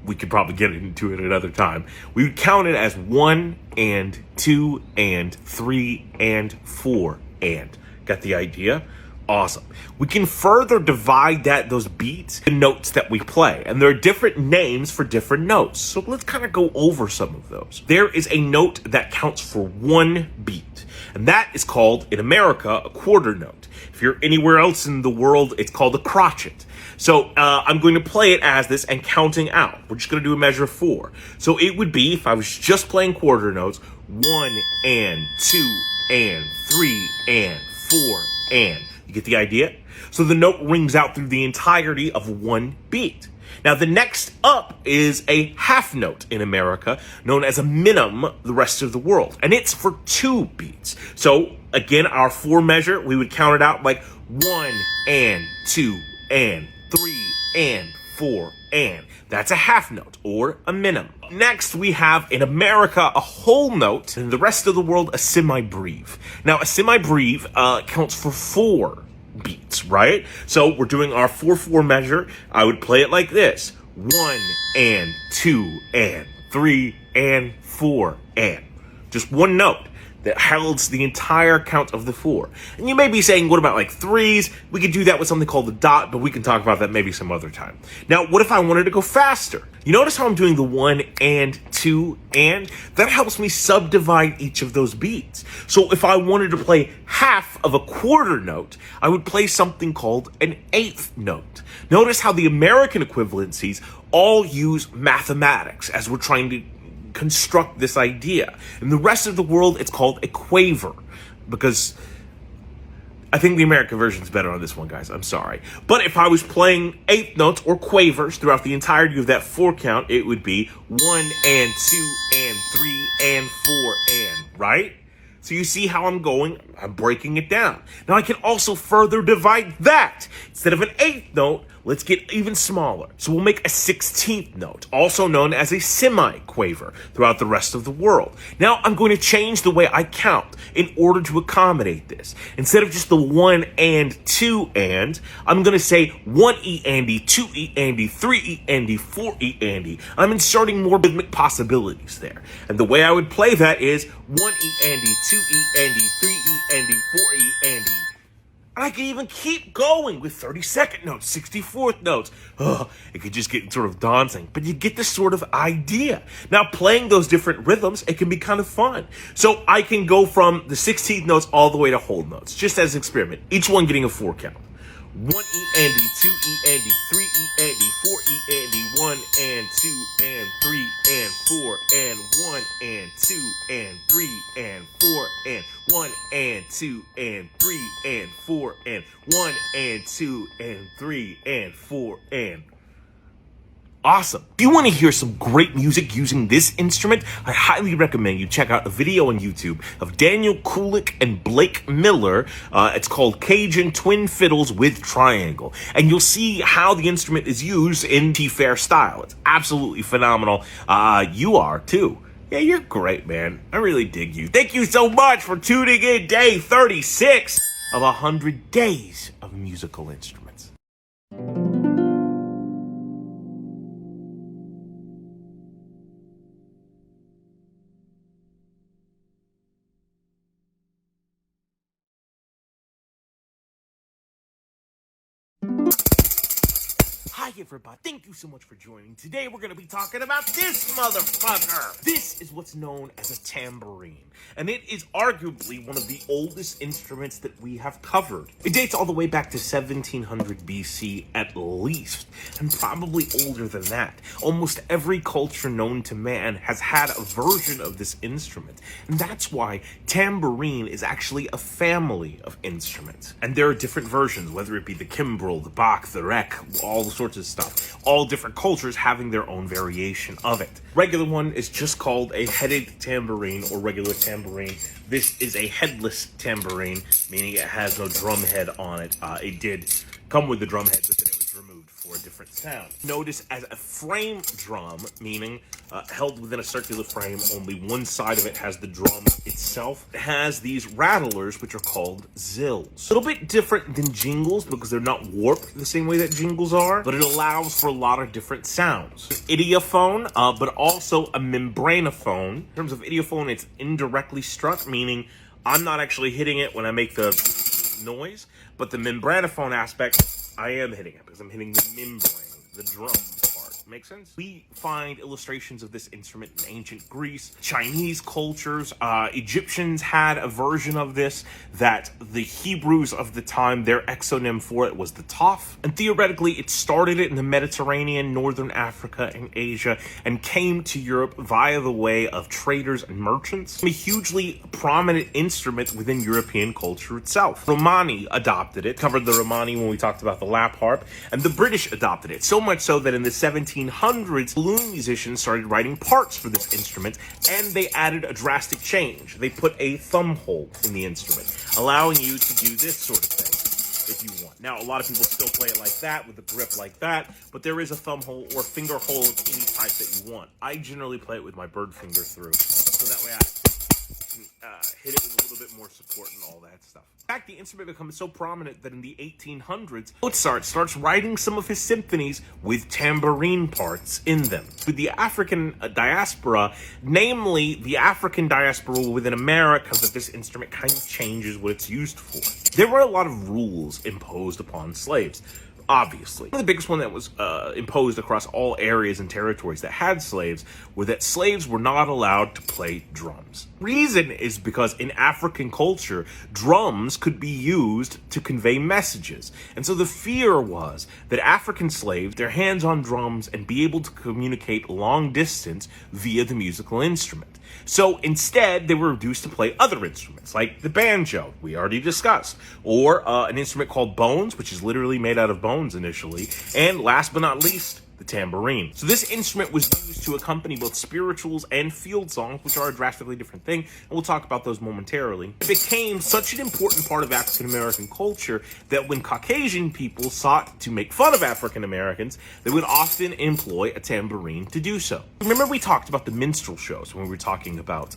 we could probably get into it another time. We would count it as 1 and 2 and 3 and 4 and. Got the idea? Awesome. We can further divide those beats into notes that we play, and there are different names for different notes. So let's kind of go over some of those. There is a note that counts for 1 beat, and that is called, in America, a quarter note. If you're anywhere else in the world, it's called a crotchet. So I'm going to play it as this and counting out. We're just going to do a measure of 4. So it would be, if I was just playing quarter notes, 1 and 2 and 3 and 4 and. You get the idea? So the note rings out through the entirety of 1 beat. Now the next up is a half note in America, known as a minim the rest of the world. And it's for 2 beats. So again, our 4 measure, we would count it out like 1 and 2 and 3 and 4, and. That's a half note, or a minimum. Next, we have, in America, a whole note, and the rest of the world, a semi-breve. Now, a semi-breve counts for 4 beats, right? So we're doing our 4/4 measure. I would play it like this: 1 and 2 and 3 and 4 and. Just one note that holds the entire count of the 4. And you may be saying, what about like 3s? We could do that with something called the dot, but we can talk about that maybe some other time. Now, what if I wanted to go faster? You notice how I'm doing the 1 and 2 and? That helps me subdivide each of those beats. So if I wanted to play half of a quarter note, I would play something called an 1/8 note. Notice how the American equivalencies all use mathematics as we're trying to construct this idea. In the rest of the world, it's called a quaver, because I think the American version is better on this one, guys. I'm sorry. But if I was playing 1/8 notes or quavers throughout the entirety of that 4 count, it would be 1 and 2 and 3 and 4 and, right? So you see how I'm going? I'm breaking it down. Now I can also further divide that. Instead of an 1/8 note, let's get even smaller. So we'll make a 16th note, also known as a semi-quaver, throughout the rest of the world. Now I'm going to change the way I count in order to accommodate this. Instead of just the 1 and 2 and, I'm going to say 1 Andy, 2 Andy, 3 Andy, 4 Andy. I'm inserting more rhythmic possibilities there. And the way I would play that is 1 Andy, 2 Andy, 3 Andy, 4 Andy. And I can even keep going with 32nd notes, 64th notes. It could just get sort of daunting, but you get this sort of idea. Now, playing those different rhythms, it can be kind of fun. So I can go from the 16th notes all the way to whole notes, just as an experiment, each one getting a 4 count. 1 Andy, 2 Andy, 3 Andy, 4 Andy, 1 and 2 and 3 and 4 and 1 and 2 and 3 and 4 and 1 and 2 and 3 and 4 and 1 and 2 and 3 and 4 and. Awesome. If you want to hear some great music using this instrument, I highly recommend you check out a video on YouTube of Daniel Kulik and Blake Miller. It's called Cajun Twin Fiddles with Triangle. And you'll see how the instrument is used in T-Fair style. It's absolutely phenomenal. You are too. Yeah, you're great, man. I really dig you. Thank you so much for tuning in day 36 of 100 days of musical instruments. Hi everybody, thank you so much for joining. Today we're going to be talking about this motherfucker. This is what's known as a tambourine, and it is arguably one of the oldest instruments that we have covered. It dates all the way back to 1700 BC at least, and probably older than that. Almost every culture known to man has had a version of this instrument, and that's why tambourine is actually a family of instruments. And there are different versions, whether it be the Kimbrel, the Bach, the Rek, all the sorts of stuff. All different cultures having their own variation of it. Regular one is just called a headed tambourine or regular tambourine. This is a headless tambourine, meaning it has no drum head on it. It did come with the drum head, but then it was removed for a different sound. Notice as a frame drum, meaning held within a circular frame, only one side of it has the drum itself. It has these rattlers, which are called zills. A little bit different than jingles because they're not warped the same way that jingles are, but it allows for a lot of different sounds. Idiophone, but also a membranophone. In terms of idiophone, it's indirectly struck, meaning I'm not actually hitting it when I make the noise, but the membranophone aspect, I am hitting it because I'm hitting the membrane, the drum part. Make sense? We find illustrations of this instrument in ancient Greece, Chinese cultures. Egyptians had a version of this that the Hebrews of the time, their exonym for it was the toph. And theoretically, it started it in the Mediterranean, Northern Africa, and Asia, and came to Europe via the way of traders and merchants. A hugely prominent instrument within European culture itself. Romani adopted it, covered the Romani when we talked about the lap harp, and the British adopted it, so much so that in the 1700s, saloon musicians started writing parts for this instrument, and they added a drastic change. They put a thumb hole in the instrument, allowing you to do this sort of thing. if you want. Now, a lot of people still play it like that, with a grip like that, but there is a thumb hole or finger hole of any type that you want. I generally play it with my bird finger through, so that way I can hit it with a little bit more support and all that stuff. In fact, the instrument becomes so prominent that in the 1800s, Mozart starts writing some of his symphonies with tambourine parts in them. With the African diaspora, namely the African diaspora within America, that this instrument kind of changes what it's used for. There were a lot of rules imposed upon slaves. Obviously. The biggest one that was imposed across all areas and territories that had slaves were that slaves were not allowed to play drums. Reason is because in African culture, drums could be used to convey messages. And so the fear was that African slaves, their hands on drums and be able to communicate long distance via the musical instrument. So instead, they were reduced to play other instruments, like the banjo, we already discussed, or an instrument called bones, which is literally made out of bones initially, and last but not least, the tambourine. So this instrument was used to accompany both spirituals and field songs, which are a drastically different thing, and we'll talk about those momentarily. It became such an important part of African American culture that when Caucasian people sought to make fun of African Americans, they would often employ a tambourine to do so. Remember we talked about the minstrel shows when we were talking about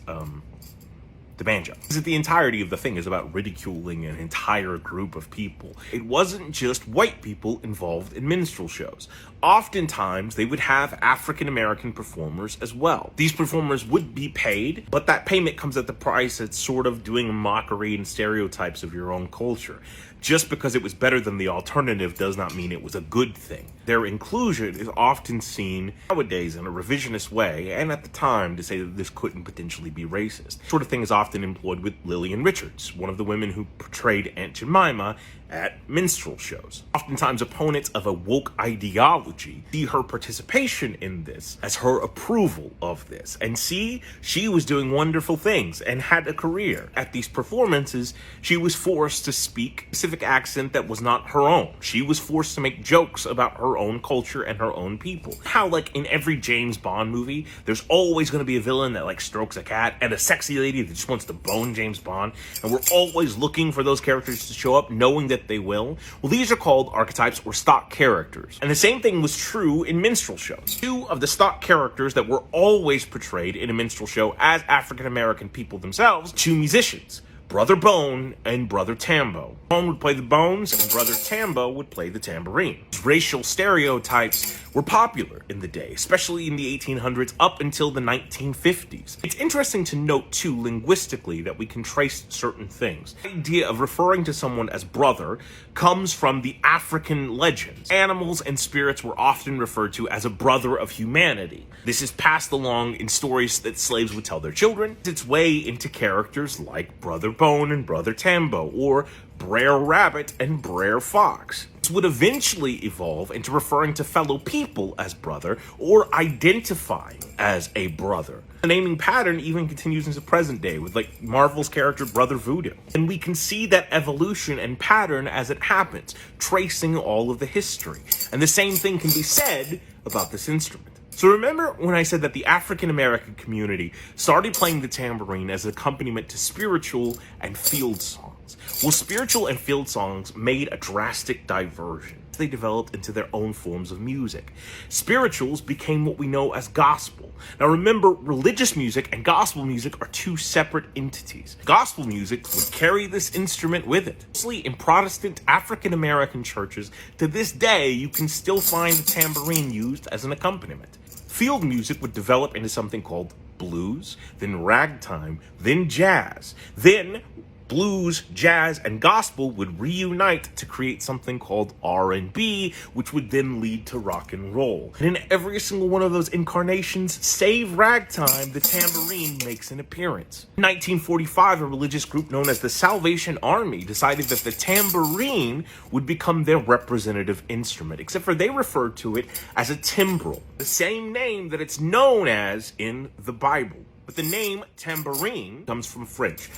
the banjo. The entirety of the thing is about ridiculing an entire group of people. It wasn't just white people involved in minstrel shows. Oftentimes, they would have African-American performers as well. These performers would be paid, but that payment comes at the price of sort of doing a mockery and stereotypes of your own culture. Just because it was better than the alternative does not mean it was a good thing. Their inclusion is often seen nowadays in a revisionist way, and at the time to say that this couldn't potentially be racist. This sort of thing is often employed with Lillian Richards, one of the women who portrayed Aunt Jemima at minstrel shows. Oftentimes opponents of a woke ideology see her participation in this as her approval of this, and see, she was doing wonderful things and had a career. At these performances, she was forced to speak a specific accent that was not her own. She was forced to make jokes about her own culture and her own people. How, like, in every James Bond movie, there's always going to be a villain that, like, strokes a cat, and a sexy lady that just wants to bone James Bond, and we're always looking for those characters to show up, knowing that they will. Well, these are called archetypes or stock characters. And the same thing was true in minstrel shows. Two of the stock characters that were always portrayed in a minstrel show as African-American people themselves, two musicians, Brother Bone and Brother Tambo. Bone would play the bones, and Brother Tambo would play the tambourine. Racial stereotypes were popular in the day, especially in the 1800s up until the 1950s. It's interesting to note, too, linguistically, that we can trace certain things. The idea of referring to someone as brother comes from the African legends. Animals and spirits were often referred to as a brother of humanity. This is passed along in stories that slaves would tell their children. Its way into characters like Brother Bone and Brother Tambo, or Brer Rabbit and Brer Fox. This would eventually evolve into referring to fellow people as brother, or identifying as a brother. The naming pattern even continues into present day with, like, Marvel's character Brother Voodoo. And we can see that evolution and pattern as it happens, tracing all of the history. And the same thing can be said about this instrument. So remember when I said that the African American community started playing the tambourine as an accompaniment to spiritual and field songs? Well, spiritual and field songs made a drastic diversion. They developed into their own forms of music. Spirituals became what we know as gospel. Now remember, religious music and gospel music are two separate entities. Gospel music would carry this instrument with it. Mostly in Protestant African American churches, to this day, you can still find the tambourine used as an accompaniment. Field music would develop into something called blues, then ragtime, then jazz. Then blues, jazz, and gospel would reunite to create something called R&B, which would then lead to rock and roll. And in every single one of those incarnations, save ragtime, the tambourine makes an appearance. In 1945, a religious group known as the Salvation Army decided that the tambourine would become their representative instrument, except for they referred to it as a timbrel, the same name that it's known as in the Bible. But the name tambourine comes from French.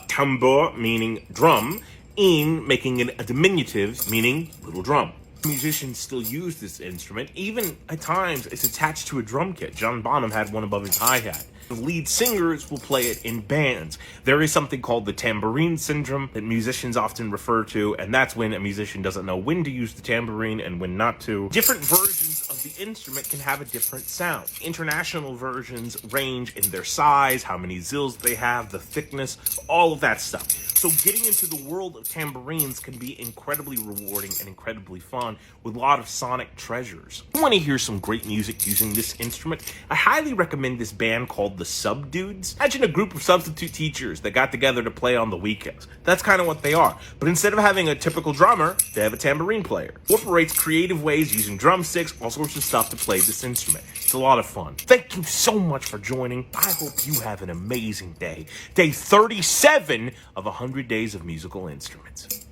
Tambour meaning drum, in making it a diminutive meaning little drum. Musicians still use this instrument. Even at times it's attached to a drum kit. John Bonham had one above his hi-hat. The lead singers will play it in bands. There is something called the tambourine syndrome that musicians often refer to, and that's when a musician doesn't know when to use the tambourine and when not to. Different versions of the instrument can have a different sound. International versions range in their size, how many zills they have, the thickness, all of that stuff. So getting into the world of tambourines can be incredibly rewarding and incredibly fun with a lot of sonic treasures. If you want to hear some great music using this instrument, I highly recommend this band called the Subdudes. Imagine a group of substitute teachers that got together to play on the weekends. That's kind of what they are. But instead of having a typical drummer, they have a tambourine player. Incorporates creative ways using drumsticks, all sorts of stuff to play this instrument. It's a lot of fun. Thank you so much for joining. I hope you have an amazing day. Day 37 of 100 Days of Musical Instruments.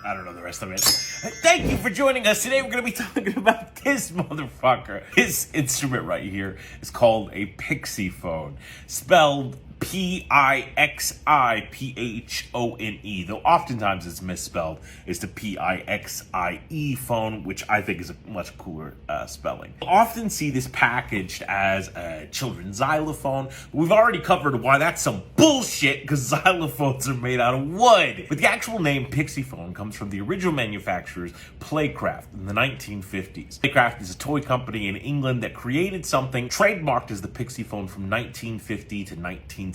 I don't know the rest of it. Thank you for joining us. Today we're going to be talking about this motherfucker. This instrument right here is called a Pixiphone, spelled Pixiphone, though oftentimes it's misspelled. It's the Pixie phone, which I think is a much cooler spelling. You'll often see this packaged as a children's xylophone, but we've already covered why that's some bullshit, because xylophones are made out of wood. But the actual name Pixiphone comes from the original manufacturer's Playcraft in the 1950s. Playcraft is a toy company in England that created something trademarked as the Pixiphone from 1950 to 1972.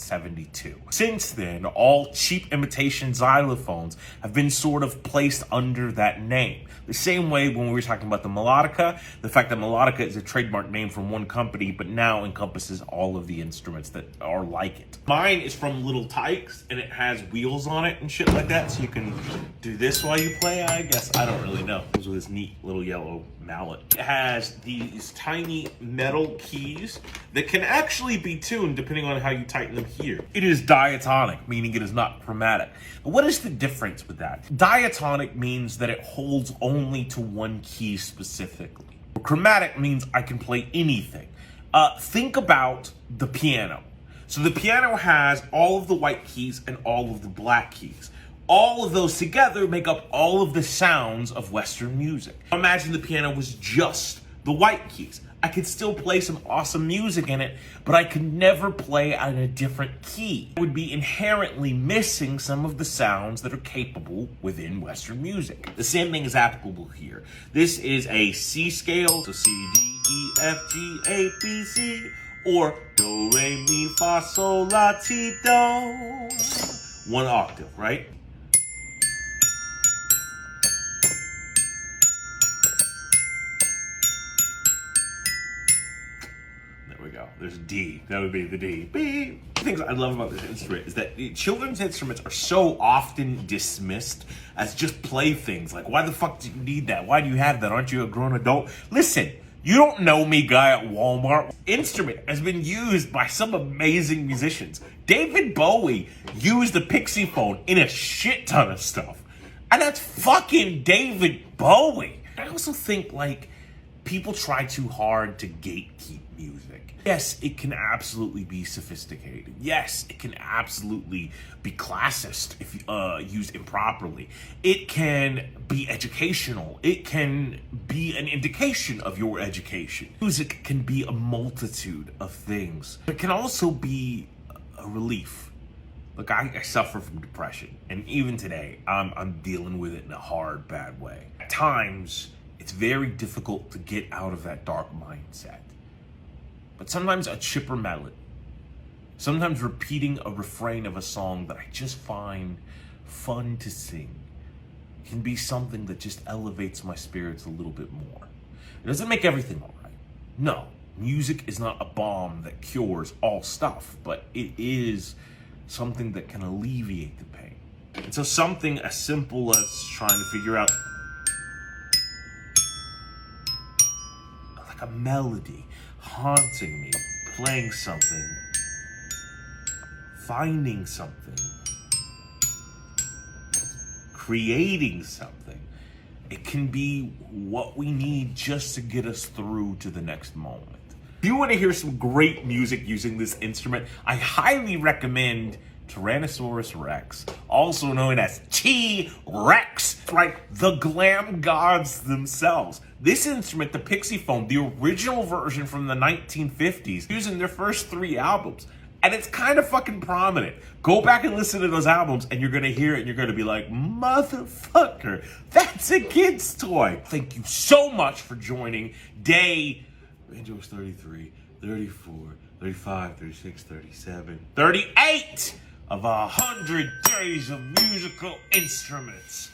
Since then, all cheap imitation xylophones have been sort of placed under that name. The same way when we were talking about the melodica, the fact that melodica is a trademark name from one company, but now encompasses all of the instruments that are like it. Mine is from Little Tykes, and it has wheels on it and shit like that, so you can do this while you play, I guess. I don't really know. It comes with this neat little yellow mallet. It has these tiny metal keys that can actually be tuned depending on how you tighten them here. It is diatonic, meaning it is not chromatic. But what is the difference with that? Diatonic means that it holds only to one key specifically. Chromatic means I can play anything. Think about the piano. So the piano has all of the white keys and all of the black keys. All of those together make up all of the sounds of Western music. Imagine the piano was just the white keys. I could still play some awesome music in it, but I could never play on a different key. I would be inherently missing some of the sounds that are capable within Western music. The same thing is applicable here. This is a C scale, so C, D, E, F, G, A, B, C, or Do, Re, Mi, Fa, Sol, La, Ti, Do. One octave, right? Go. There's D. That would be the D. Beep. The things I love about this instrument is that children's instruments are so often dismissed as just playthings. Like, why the fuck do you need that? Why do you have that? Aren't you a grown adult? Listen, you don't know me, guy at Walmart. Instrument has been used by some amazing musicians. David Bowie used the Pixiphone in a shit ton of stuff. And that's fucking David Bowie. I also think, like, people try too hard to gatekeep music. Yes, it can absolutely be sophisticated. Yes, it can absolutely be classist if used improperly. It can be educational. It can be an indication of your education. Music can be a multitude of things. It can also be a relief. Look, I suffer from depression, and even today, I'm dealing with it in a hard, bad way. At times, it's very difficult to get out of that dark mindset. But sometimes a chipper melody, sometimes repeating a refrain of a song that I just find fun to sing, can be something that just elevates my spirits a little bit more. It doesn't make everything all right. No, music is not a balm that cures all stuff, but it is something that can alleviate the pain. And so something as simple as trying to figure out like a melody haunting me, playing something finding something, creating something. It can be what we need just to get us through to the next moment. If you want to hear some great music using this instrument, I highly recommend Tyrannosaurus Rex, also known as T-Rex, right? The glam gods themselves. This instrument, the Pixiphone, the original version from the 1950s, used in their first 3 albums. And it's kind of fucking prominent. Go back and listen to those albums and you're gonna hear it and you're gonna be like, motherfucker, that's a kid's toy. Thank you so much for joining day, Banjo was 33, 34, 35, 36, 37, 38 of 100 days of musical instruments.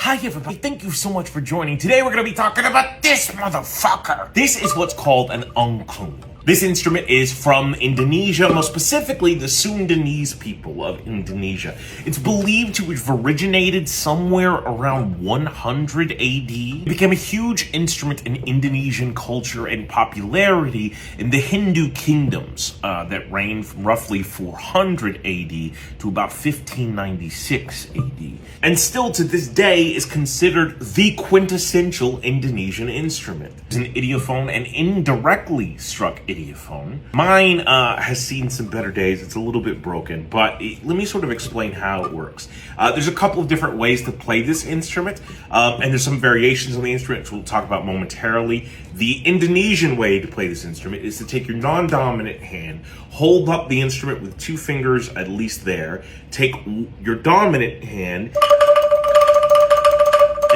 Hi everybody, thank you so much for joining. Today we're going to be talking about this motherfucker. This is what's called an angklung. This instrument is from Indonesia, most specifically the Sundanese people of Indonesia. It's believed to have originated somewhere around 100 AD. It became a huge instrument in Indonesian culture and popularity in the Hindu kingdoms that reigned from roughly 400 AD to about 1596 AD. And still to this day is considered the quintessential Indonesian instrument. It's an idiophone and indirectly struck idiophone. Mine has seen some better days. It's a little bit broken, but let me sort of explain how it works. There's a couple of different ways to play this instrument, and there's some variations on the instrument, which we'll talk about momentarily. The Indonesian way to play this instrument is to take your non-dominant hand, hold up the instrument with 2 fingers at least there, take your dominant hand,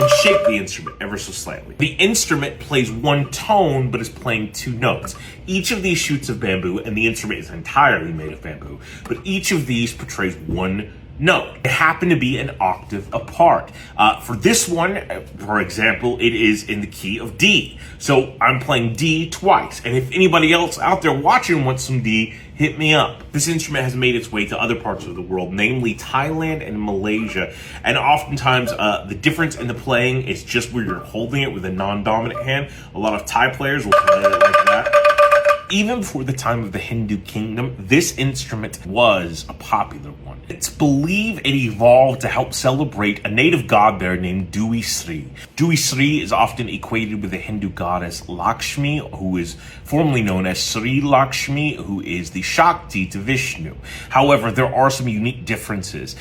and shake the instrument ever so slightly. The instrument plays 1 tone, but is playing 2 notes. Each of these shoots of bamboo, and the instrument is entirely made of bamboo, but each of these portrays 1 note. It happened to be an octave apart. For this one, for example, it is in the key of D. So I'm playing D twice. And if anybody else out there watching wants some D, hit me up. This instrument has made its way to other parts of the world, namely Thailand and Malaysia. And oftentimes, the difference in the playing is just where you're holding it with a non-dominant hand. A lot of Thai players will play it like that. Even before the time of the Hindu kingdom, this instrument was a popular one. It's believed it evolved to help celebrate a native god there named Dewi Sri. Dewi Sri is often equated with the Hindu goddess Lakshmi, who is formerly known as Sri Lakshmi, who is the Shakti to Vishnu. However, there are some unique differences.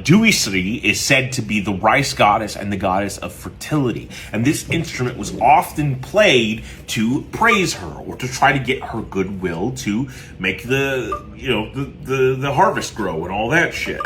Dewi Sri is said to be the rice goddess and the goddess of fertility. And this instrument was often played to praise her or to try to get her goodwill to make the harvest grow and all that shit.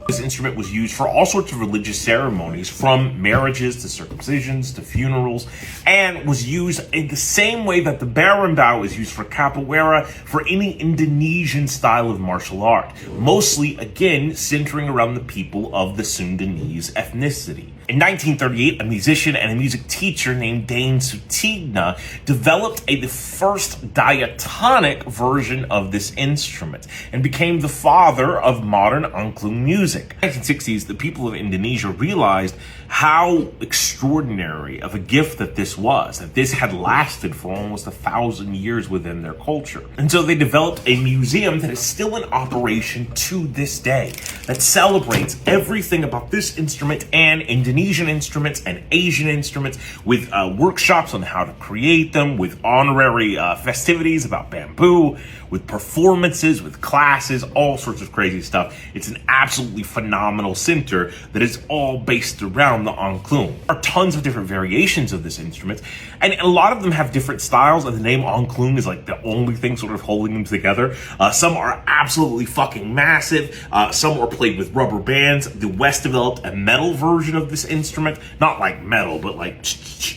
This instrument was used for all sorts of religious ceremonies, from marriages to circumcisions to funerals, and was used in the same way that the berimbau is used for capoeira, for any Indonesian style of martial art, mostly, again, centering around the people of the Sundanese ethnicity. In 1938, a musician and a music teacher named Dane Sutigna developed the first diatonic version of this instrument and became the father of modern angklung music. In the 1960s, the people of Indonesia realized how extraordinary of a gift that this was, that this had lasted for almost 1,000 years within their culture. And so they developed a museum that is still in operation to this day, that celebrates everything about this instrument and Indonesian instruments and Asian instruments, with workshops on how to create them, with honorary festivities about bamboo, with performances, with classes, all sorts of crazy stuff. It's an absolutely phenomenal center that is all based around the angklung. There are tons of different variations of this instrument, and a lot of them have different styles, and the name angklung is like the only thing sort of holding them together. Some are absolutely fucking massive. Some are played with rubber bands. The West developed a metal version of this instrument, not like metal, but like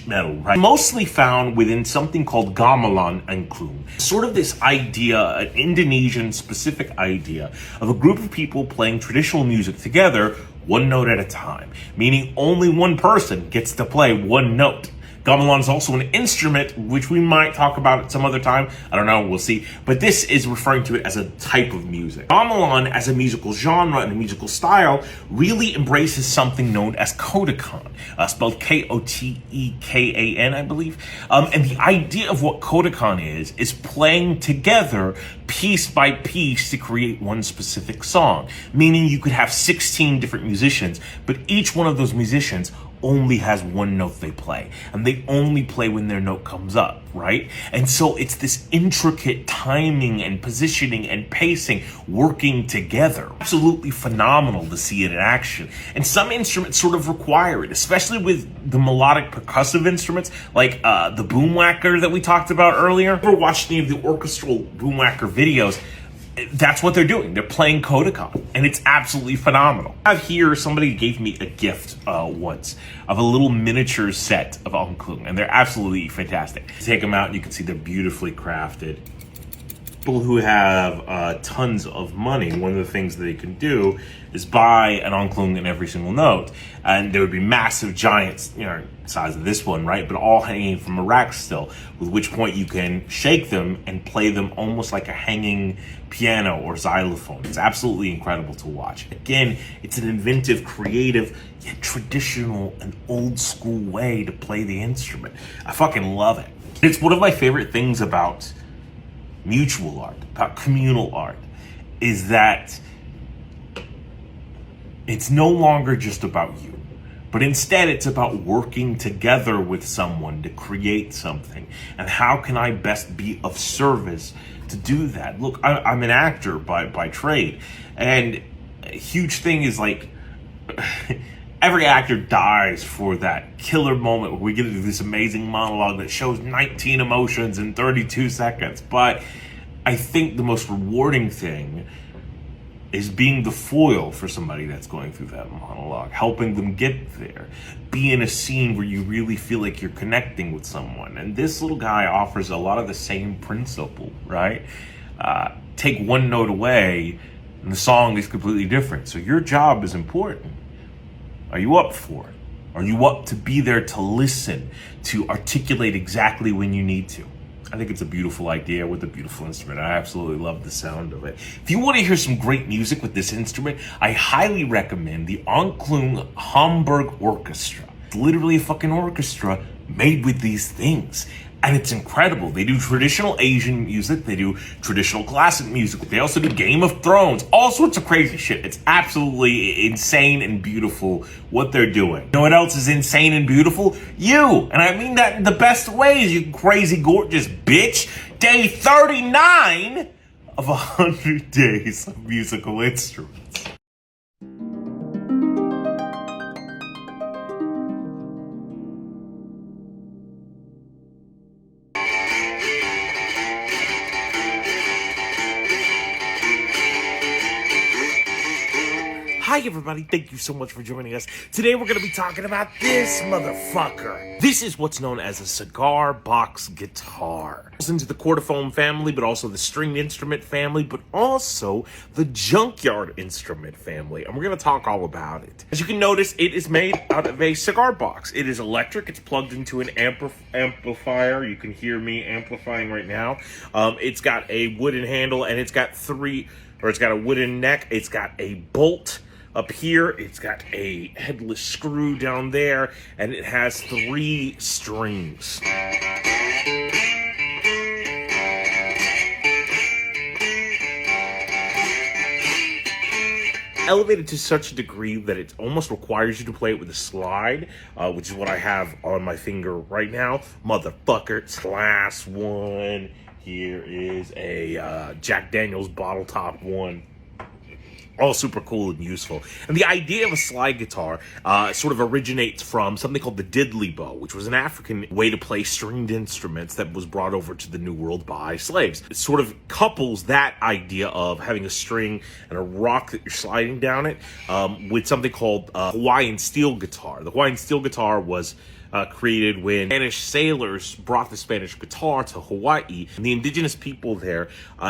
metal, right? Mostly found within something called gamelan angklung. Sort of this idea, an Indonesian specific idea of a group of people playing traditional music together, 1 note at a time, meaning only one person gets to play 1 note. Gamelan is also an instrument, which we might talk about at some other time. I don't know, we'll see. But this is referring to it as a type of music. Gamelan, as a musical genre and a musical style, really embraces something known as kotekan, spelled Kotekan, I believe. And the idea of what kotekan is playing together piece by piece to create one specific song. Meaning you could have 16 different musicians, but each one of those musicians only has one note they play, and they only play when their note comes up, right? And so it's this intricate timing and positioning and pacing working together. Absolutely phenomenal to see it in action. And some instruments sort of require it, especially with the melodic percussive instruments, like the boomwhacker that we talked about earlier. If you ever watched any of the orchestral boomwhacker videos, that's what they're doing. They're playing kotekan, and it's absolutely phenomenal. I have here, somebody gave me a gift once of a little miniature set of Angklung, and they're absolutely fantastic. Take them out, and you can see they're beautifully crafted. People who have tons of money, one of the things that they can do is buy an Angklung in every single note, and there would be massive giants, size of this one, right? But all hanging from a rack still, with which point you can shake them and play them almost like a hanging piano or xylophone. It's absolutely incredible to watch. Again, it's an inventive, creative, yet traditional and old school way to play the instrument. I fucking love it. It's one of my favorite things about mutual art, about communal art, is that it's no longer just about you, but instead it's about working together with someone to create something. And how can I best be of service to do that? Look, I'm an actor by trade, and a huge thing is like every actor dies for that killer moment where we get into this amazing monologue that shows 19 emotions in 32 seconds. But I think the most rewarding thing is being the foil for somebody that's going through that monologue, helping them get there, be in a scene where you really feel like you're connecting with someone. And this little guy offers a lot of the same principle, right? Take one note away and the song is completely different. So your job is important. Are you up for it? Are you up to be there to listen, to articulate exactly when you need to? I think it's a beautiful idea with a beautiful instrument. I absolutely love the sound of it. If you want to hear some great music with this instrument, I highly recommend the Angklung Hamburg Orchestra. It's literally a fucking orchestra made with these things. And it's incredible. They do traditional Asian music. They do traditional classic music. They also do Game of Thrones. All sorts of crazy shit. It's absolutely insane and beautiful what they're doing. You know what else is insane and beautiful? You! And I mean that in the best ways, you crazy, gorgeous bitch. Day 39 of 100 days of musical instruments. Hi everybody, thank you so much for joining us. Today we're going to be talking about this motherfucker. This is what's known as a cigar box guitar. It goes into the quarterphone family, but also the stringed instrument family, but also the junkyard instrument family. And we're going to talk all about it. As you can notice, it is made out of a cigar box. It is electric. It's plugged into an amplifier. You can hear me amplifying right now. It's got a wooden handle and it's got a wooden neck. It's got a bolt up here, it's got a headless screw down there, and it has 3 strings. Elevated to such a degree that it almost requires you to play it with a slide, which is what I have on my finger right now. Motherfucker, class 1. Here is a Jack Daniels bottle top one. All super cool and useful. And the idea of a slide guitar sort of originates from something called the diddley bow, which was an African way to play stringed instruments that was brought over to the New World by slaves. It sort of couples that idea of having a string and a rock that you're sliding down it with something called Hawaiian steel guitar. The Hawaiian steel guitar was created when Spanish sailors brought the Spanish guitar to Hawaii, and the indigenous people there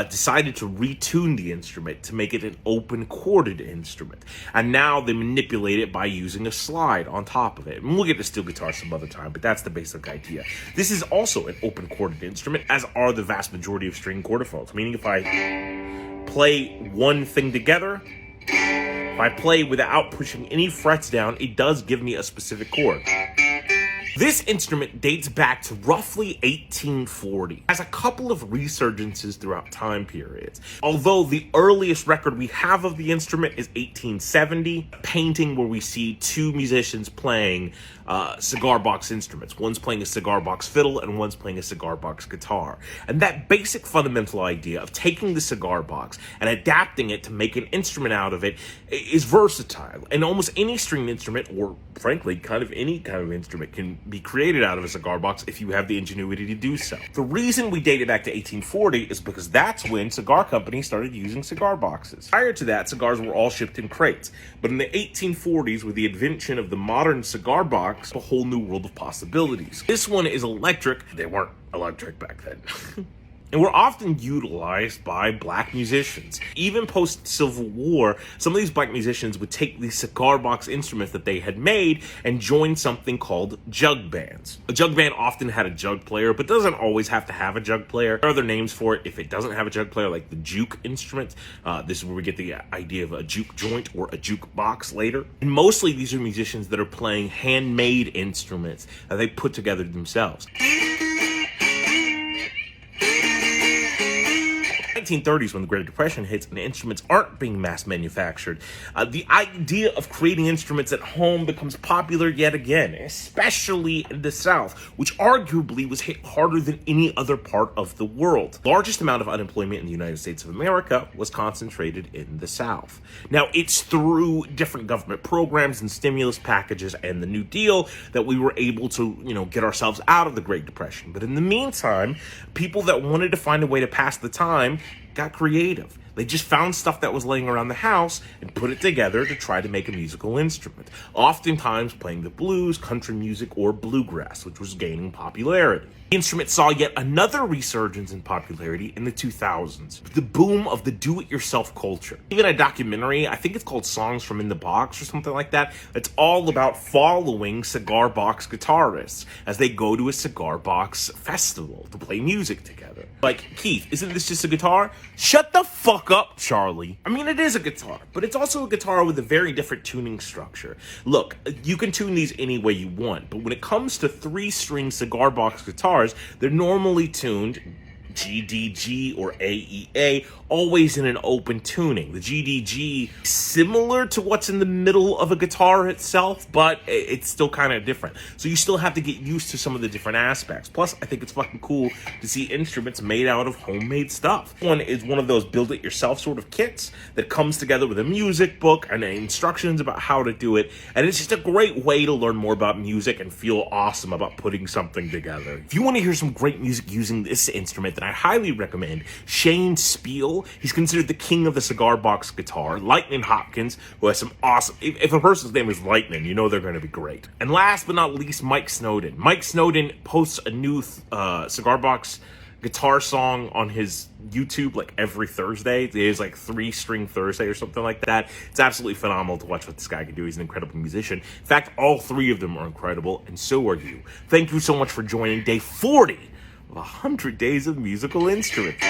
decided to retune the instrument to make it an open chorded instrument. And now they manipulate it by using a slide on top of it. And we'll get to steel guitar some other time, but that's the basic idea. This is also an open chorded instrument, as are the vast majority of string chordophones, meaning if I play one thing together, if I play without pushing any frets down, it does give me a specific chord. This instrument dates back to roughly 1840. It has a couple of resurgences throughout time periods. Although the earliest record we have of the instrument is 1870, a painting where we see two musicians playing cigar box instruments. One's playing a cigar box fiddle and one's playing a cigar box guitar. And that basic fundamental idea of taking the cigar box and adapting it to make an instrument out of it is versatile. And almost any stringed instrument, or frankly, kind of any kind of instrument, can be created out of a cigar box if you have the ingenuity to do so. The reason we date it back to 1840 is because that's when cigar companies started using cigar boxes. Prior to that, cigars were all shipped in crates. But in the 1840s, with the invention of the modern cigar box, a whole new world of possibilities. This one is electric. They weren't electric back then. And were often utilized by black musicians. Even post-Civil War, some of these black musicians would take these cigar box instruments that they had made and join something called jug bands. A jug band often had a jug player, but doesn't always have to have a jug player. There are other names for it if it doesn't have a jug player, like the juke instrument. This is where we get the idea of a juke joint or a juke box later. And mostly these are musicians that are playing handmade instruments that they put together themselves. 1930s, when the Great Depression hits and instruments aren't being mass manufactured, the idea of creating instruments at home becomes popular yet again, especially in the South, which arguably was hit harder than any other part of the world. The largest amount of unemployment in the United States of America was concentrated in the South. Now, it's through different government programs and stimulus packages and the New Deal that we were able to, get ourselves out of the Great Depression. But in the meantime, people that wanted to find a way to pass the time got creative. They just found stuff that was laying around the house and put it together to try to make a musical instrument, oftentimes playing the blues, country music, or bluegrass, which was gaining popularity. The instrument saw yet another resurgence in popularity in the 2000s, the boom of the do-it-yourself culture. Even a documentary, I think it's called Songs from in the Box or something like that, it's all about following cigar box guitarists as they go to a cigar box festival to play music together. Like, Keith, isn't this just a guitar? Shut the fuck up, Charlie. I mean, it is a guitar, but it's also a guitar with a very different tuning structure. Look, you can tune these any way you want, but when it comes to 3-string cigar box guitars, they're normally tuned G, D, G, or A, E, A, always in an open tuning. The G, D, G, similar to what's in the middle of a guitar itself, but it's still kind of different. So you still have to get used to some of the different aspects. Plus, I think it's fucking cool to see instruments made out of homemade stuff. One is one of those build-it-yourself sort of kits that comes together with a music book and instructions about how to do it, and it's just a great way to learn more about music and feel awesome about putting something together. If you want to hear some great music using this instrument, I highly recommend Shane Spiel. He's considered the king of the cigar box guitar. Lightning Hopkins, who has some awesome... If a person's name is Lightning, you know they're going to be great. And last but not least, Mike Snowden. Mike Snowden posts a new cigar box guitar song on his YouTube like every Thursday. It is like 3-string Thursday or something like that. It's absolutely phenomenal to watch what this guy can do. He's an incredible musician. In fact, all 3 of them are incredible, and so are you. Thank you so much for joining day 40 of 100 Days of Musical Instruments.